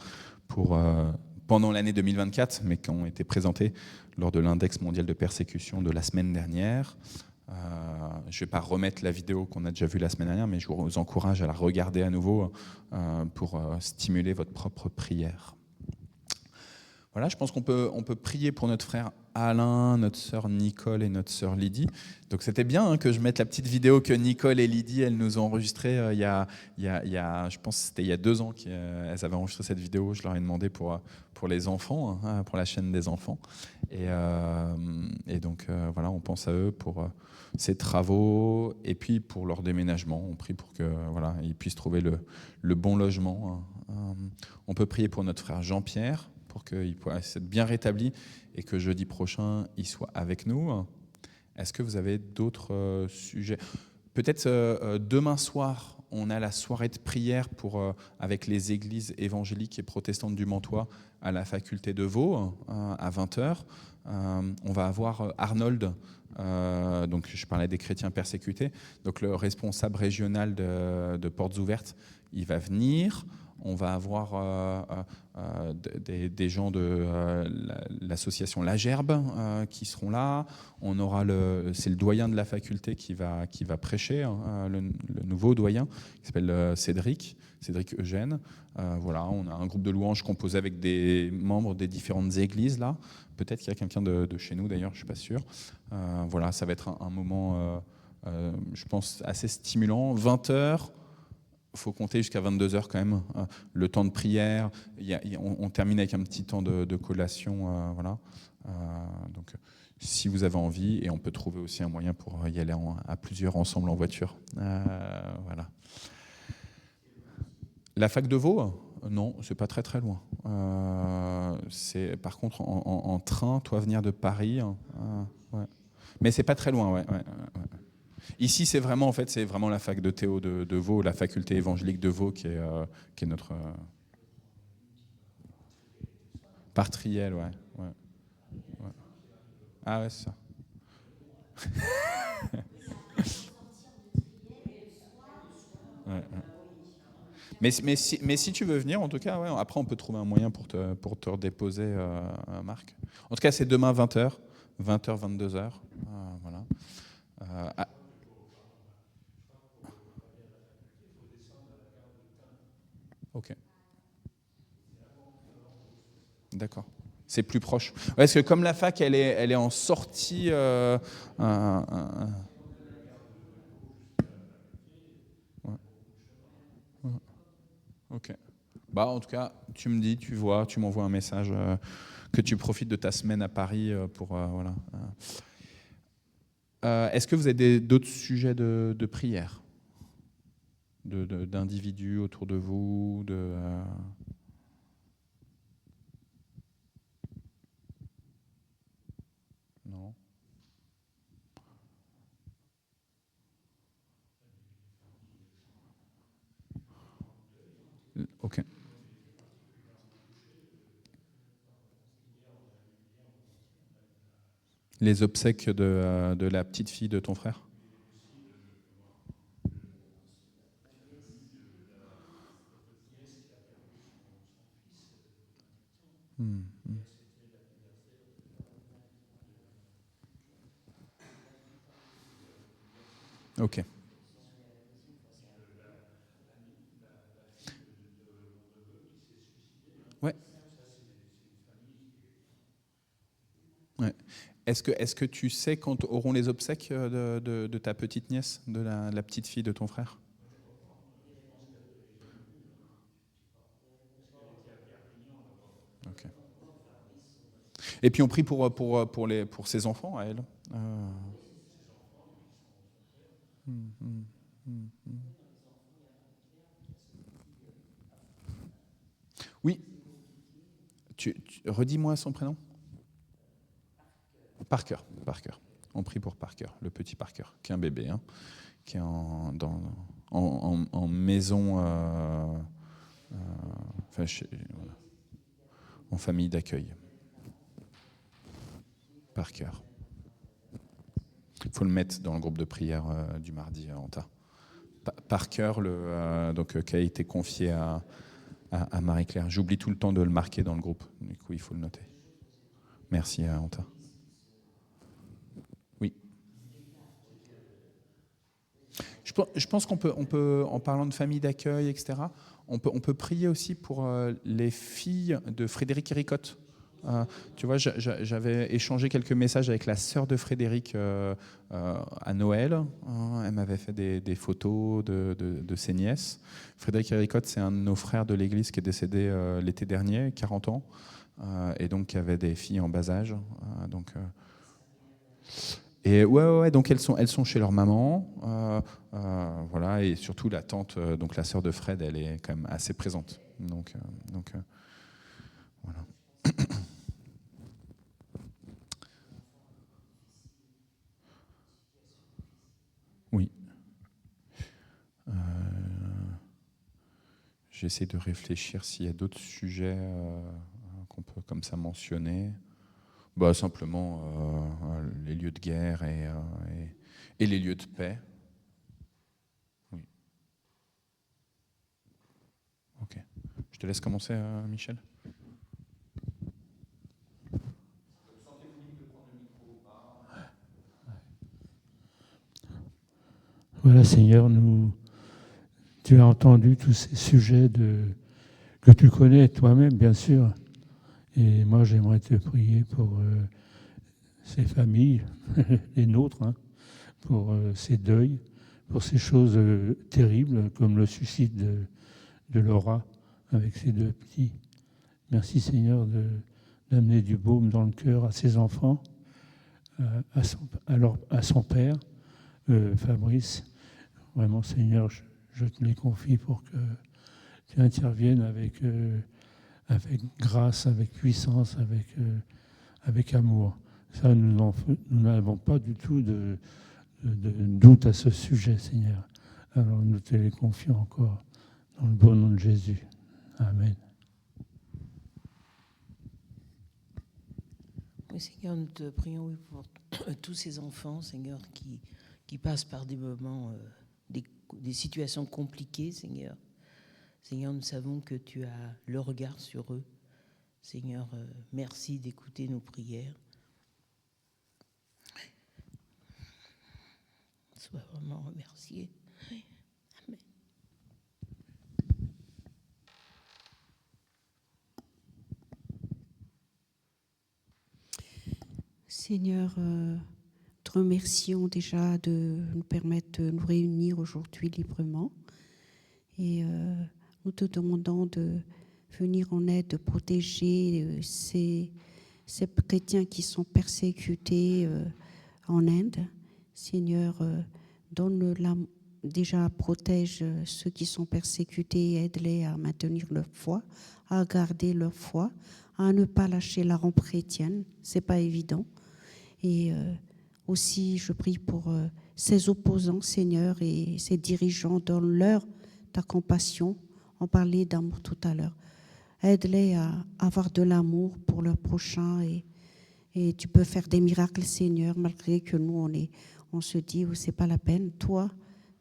pendant l'année 2024, mais qui ont été présentés lors de l'index mondial de persécution de la semaine dernière. Je ne vais pas remettre la vidéo qu'on a déjà vue la semaine dernière, mais je vous encourage à la regarder à nouveau pour stimuler votre propre prière. Voilà, je pense qu'on peut prier pour notre frère Alain, notre sœur Nicole et notre sœur Lydie. Donc c'était bien que je mette la petite vidéo que Nicole et Lydie, elles nous ont enregistrée je pense que c'était il y a 2 ans qu'elles avaient enregistré cette vidéo. Je leur ai demandé pour les enfants, pour la chaîne des enfants. Et donc voilà, on pense à eux pour ces travaux et puis pour leur déménagement. On prie pour que ils puissent trouver le bon logement. On peut prier pour notre frère Jean-Pierre pour qu'il puisse être bien rétabli et que jeudi prochain, il soit avec nous. Est-ce que vous avez d'autres sujets ? Peut-être demain soir, on a la soirée de prière avec les églises évangéliques et protestantes du Mantois à la faculté de Vaud à 20h. On va avoir Arnold, donc je parlais des chrétiens persécutés, donc le responsable régional de Portes Ouvertes, il va venir. On va avoir des gens de l'association La Gerbe qui seront là. On aura c'est le doyen de la faculté qui va prêcher, le nouveau doyen qui s'appelle Cédric Eugène. Voilà, on a un groupe de louanges composé avec des membres des différentes églises là. Peut-être qu'il y a quelqu'un de chez nous d'ailleurs, je suis pas sûr. Voilà, ça va être un moment, je pense, assez stimulant. 20h. Il faut compter jusqu'à 22h quand même, le temps de prière. On termine avec un petit temps de collation. Voilà. Donc, si vous avez envie, et on peut trouver aussi un moyen pour y aller à plusieurs ensemble en voiture. Voilà. La fac de Vaud, non, c'est pas très très loin. C'est par contre en train, toi venir de Paris, ouais. Mais c'est pas très loin, ouais. Ici, c'est vraiment la fac de Théo de Vaud, la faculté évangélique de Vaud qui est notre Partriel, ouais. Ah ouais, c'est ça. Ouais. Mais si tu veux venir, en tout cas, ouais, après on peut trouver un moyen pour te redéposer, Marc. En tout cas, c'est demain 20h, 20h, 22h. Voilà. Ah, ok. D'accord. C'est plus proche. Ouais, parce que comme la fac, elle est en sortie. Ok. Bah, en tout cas, tu me dis, tu vois, tu m'envoies un message, que tu profites de ta semaine à Paris pour voilà. Est-ce que vous avez d'autres sujets de prière, d'individus autour de vous, non? Ok. Les obsèques de la petite fille de ton frère? Ok. Ouais. Ouais. Est-ce que tu sais quand auront les obsèques de ta petite nièce, de la petite fille de ton frère? Ok. Et puis on prie pour ses enfants à elle. Oui. Redis-moi son prénom. Parker. On prie pour Parker, le petit Parker, qui est un bébé, hein, qui est en maison, voilà, en famille d'accueil. Parker. Il faut le mettre dans le groupe de prière du mardi à Anta. Parker, qui a été confié à Marie-Claire. J'oublie tout le temps de le marquer dans le groupe. Du coup, il faut le noter. Merci à Anta. Oui. Je pense qu'on peut, en parlant de famille d'accueil, etc., on peut prier aussi pour les filles de Frédéric Héricotte. Tu vois, j'avais échangé quelques messages avec la sœur de Frédéric à Noël. Elle m'avait fait des photos de ses nièces. Frédéric Héricotte, c'est un de nos frères de l'église qui est décédé l'été dernier, 40 ans, et donc qui avait des filles en bas âge. Et ouais, donc elles sont chez leur maman, voilà, et surtout la tante, donc la sœur de Fred, elle est quand même assez présente. Donc voilà. Oui. J'essaie de réfléchir s'il y a d'autres sujets qu'on peut comme ça mentionner. Bah, simplement les lieux de guerre et les lieux de paix. Oui. Ok. Je te laisse commencer, Michel. Voilà, Seigneur, tu as entendu tous ces sujets que tu connais toi-même, bien sûr. Et moi, j'aimerais te prier pour ces familles, les nôtres, hein, pour ces deuils, pour ces choses terribles, comme le suicide de Laura avec ses deux petits. Merci, Seigneur, d'amener du baume dans le cœur à ses enfants, à son père, Fabrice. Vraiment, Seigneur, je te les confie pour que tu interviennes avec grâce, avec puissance, avec amour. Ça, nous n'avons pas du tout de doute à ce sujet, Seigneur. Alors nous te les confions encore dans le beau nom de Jésus. Amen. Oui, Seigneur, nous te prions pour tous ces enfants, Seigneur, qui passent par des moments, des situations compliquées, Seigneur. Seigneur, nous savons que tu as le regard sur eux. Seigneur, merci d'écouter nos prières. Sois vraiment remercié. Amen. Seigneur, te remercions déjà de nous permettre de nous réunir aujourd'hui librement. Et nous te demandons de venir en aide, de protéger ces chrétiens qui sont persécutés en Inde. Seigneur, déjà protège ceux qui sont persécutés, aide-les à maintenir leur foi, à garder leur foi, à ne pas lâcher la rampe chrétienne. C'est pas évident. Et aussi, je prie pour ces opposants, Seigneur, et ces dirigeants, donne-leur ta compassion. On parlait d'amour tout à l'heure. Aide-les à avoir de l'amour pour leur prochain et tu peux faire des miracles, Seigneur, malgré que nous, on se dit, c'est pas la peine. Toi,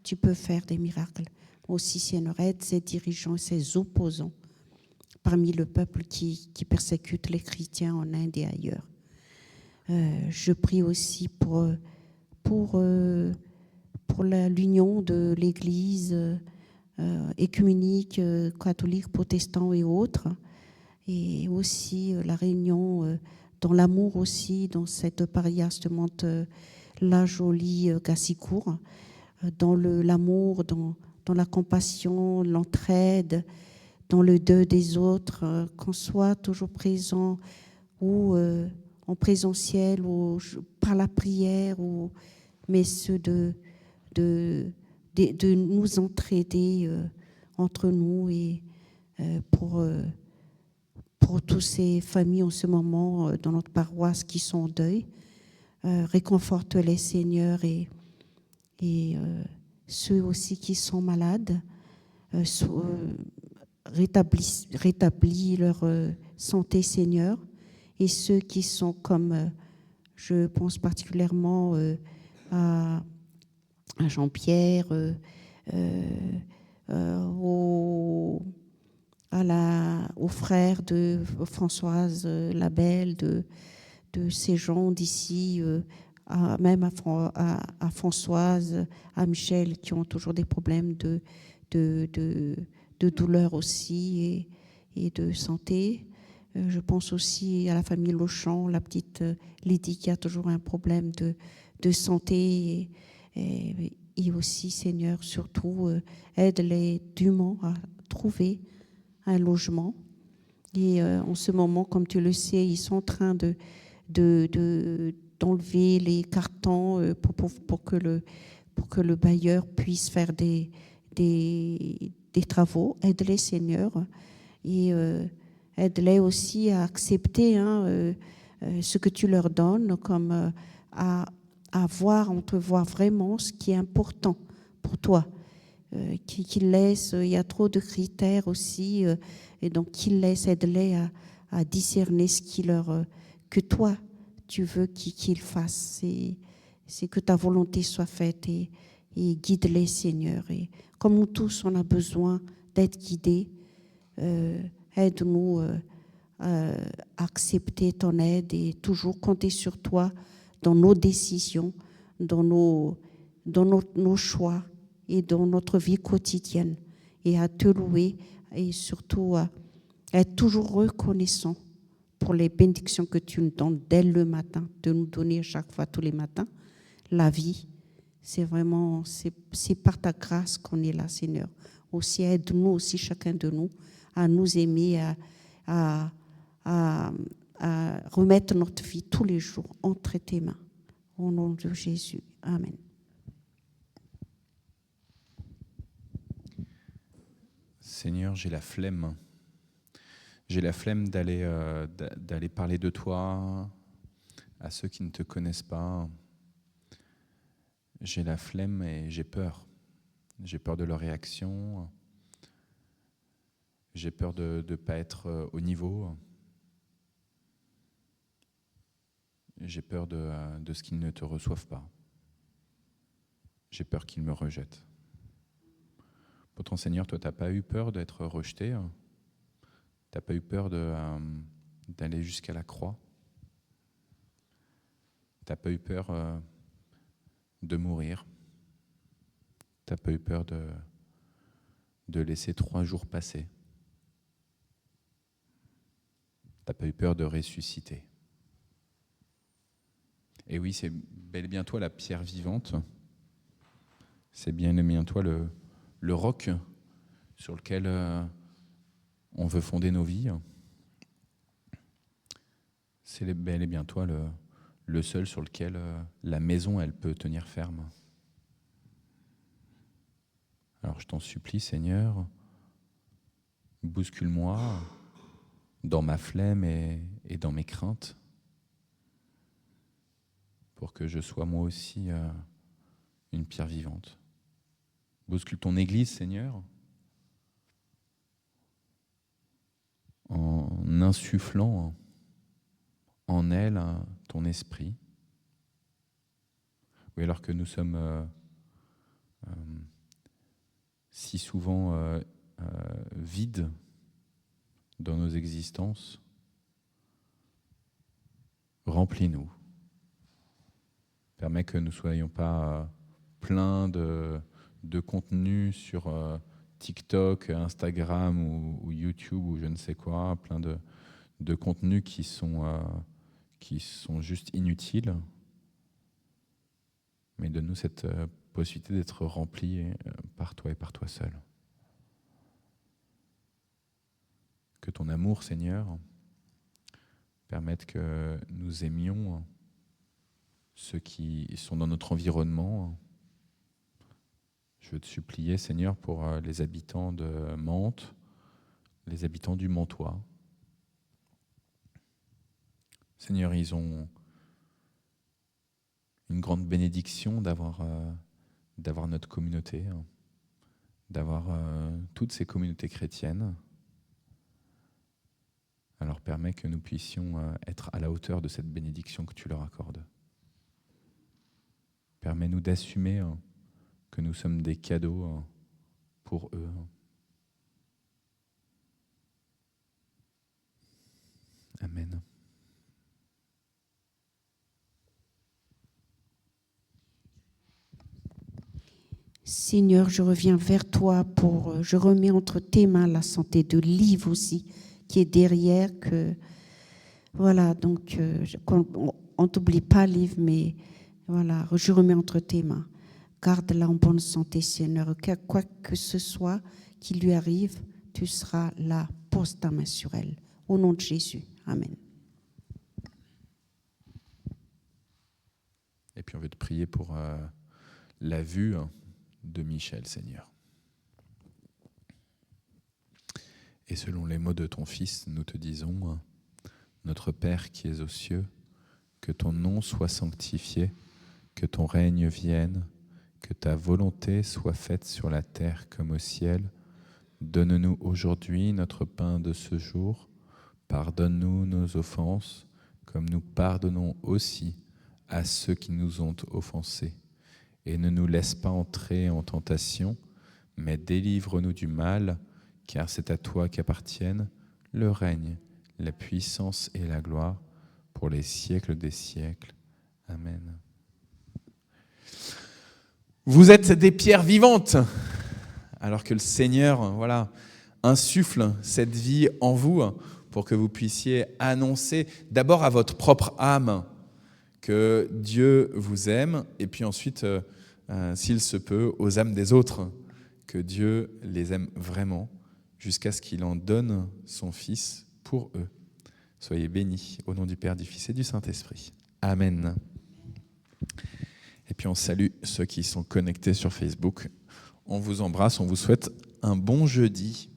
tu peux faire des miracles. Aussi, Seigneur, aide ces dirigeants, ces opposants parmi le peuple qui persécute les chrétiens en Inde et ailleurs. Je prie aussi pour l'union de l'Église écuménique, catholique, protestant et autres, et aussi la réunion dans l'amour aussi, dans cette paroisse de Mantes-la-Jolie-Gassicourt, dans l'amour, dans la compassion, l'entraide, dans le deuil des autres, qu'on soit toujours présent ou en présentiel ou par la prière, mais ceux de nous entraider entre nous et pour toutes ces familles en ce moment dans notre paroisse qui sont en deuil. Réconforte-les, Seigneur, et ceux aussi qui sont malades, rétablis leur santé, Seigneur, et ceux qui sont comme, je pense particulièrement à Jean-Pierre, aux frères de Françoise Labelle, de ces gens d'ici, même à Françoise, à Michel, qui ont toujours des problèmes de douleur aussi et de santé. Je pense aussi à la famille Lauchamp, la petite Lydie qui a toujours un problème de santé. Et aussi, Seigneur, surtout, aide-les dûment à trouver un logement. Et en ce moment, comme tu le sais, ils sont en train d'enlever les cartons pour que le bailleur puisse faire des travaux. Aide-les, Seigneur, et aide-les aussi à accepter ce que tu leur donnes, comme à entrevoir vraiment ce qui est important pour toi. Qu'ils laissent, il y a trop de critères aussi, et donc qu'ils laissent, aide-les à discerner ce que toi tu veux qu'ils fassent. C'est que ta volonté soit faite et guide-les, Seigneur. Et comme nous tous, on a besoin d'être guidés, aide-nous à accepter ton aide et toujours compter sur toi dans nos décisions, dans nos choix et dans notre vie quotidienne, et à te louer et surtout à être toujours reconnaissant pour les bénédictions que tu nous donnes dès le matin, de nous donner à chaque fois, tous les matins, la vie. C'est vraiment, c'est par ta grâce qu'on est là, Seigneur. Aussi, aide-nous aussi, chacun de nous, à nous aimer, à remettre notre vie tous les jours entre tes mains. Au nom de Jésus. Amen. Seigneur, j'ai la flemme. J'ai la flemme d'aller parler de toi à ceux qui ne te connaissent pas. J'ai la flemme et j'ai peur. J'ai peur de leur réaction. J'ai peur de ne pas être au niveau. J'ai peur de ce qu'ils ne te reçoivent pas. J'ai peur qu'ils me rejettent. Pourtant, Seigneur, toi, tu n'as pas eu peur d'être rejeté. Tu n'as pas eu peur d'aller jusqu'à la croix. Tu n'as pas eu peur de mourir. Tu n'as pas eu peur de laisser 3 jours passer. Tu n'as pas eu peur de ressusciter. Et oui, c'est bel et bien toi la pierre vivante. C'est bien et bien toi le roc sur lequel on veut fonder nos vies. C'est bel et bien toi le seul sur lequel la maison, elle peut tenir ferme. Alors je t'en supplie, Seigneur, bouscule-moi dans ma flemme et dans mes craintes, pour que je sois moi aussi une pierre vivante. Bouscule ton Église, Seigneur, en insufflant en elle ton esprit. Oui, alors que nous sommes si souvent vides dans nos existences, remplis-nous. Permets que nous ne soyons pas pleins de contenu sur TikTok, Instagram ou YouTube ou je ne sais quoi, plein de contenus qui sont juste inutiles. Mais donne-nous cette possibilité d'être remplis par toi et par toi seul. Que ton amour, Seigneur, permette que nous aimions ceux qui sont dans notre environnement. Je veux te supplier, Seigneur, pour les habitants de Mantes, les habitants du Mantois. Seigneur, ils ont une grande bénédiction d'avoir notre communauté, d'avoir toutes ces communautés chrétiennes. Alors permets que nous puissions être à la hauteur de cette bénédiction que tu leur accordes. Permets-nous d'assumer que nous sommes des cadeaux pour eux. Amen. Seigneur, je reviens vers toi je remets entre tes mains la santé de Liv aussi, qui est derrière, voilà, donc on t'oublie pas, Liv, mais voilà, je remets entre tes mains. Garde-la en bonne santé, Seigneur, quoi que ce soit qui lui arrive, tu seras là, pose ta main sur elle. Au nom de Jésus, amen. Et puis on veut te prier pour la vue de Michel, Seigneur. Et selon les mots de ton Fils, nous te disons, notre Père qui es aux cieux, que ton nom soit sanctifié, que ton règne vienne, que ta volonté soit faite sur la terre comme au ciel. Donne-nous aujourd'hui notre pain de ce jour. Pardonne-nous nos offenses, comme nous pardonnons aussi à ceux qui nous ont offensés. Et ne nous laisse pas entrer en tentation, mais délivre-nous du mal, car c'est à toi qu'appartiennent le règne, la puissance et la gloire pour les siècles des siècles. Amen. Vous êtes des pierres vivantes, alors que le Seigneur, voilà, insuffle cette vie en vous pour que vous puissiez annoncer d'abord à votre propre âme que Dieu vous aime, et puis ensuite, s'il se peut, aux âmes des autres, que Dieu les aime vraiment, jusqu'à ce qu'il en donne son Fils pour eux. Soyez bénis au nom du Père, du Fils et du Saint-Esprit. Amen. Et puis on salue ceux qui sont connectés sur Facebook. On vous embrasse, on vous souhaite un bon jeudi.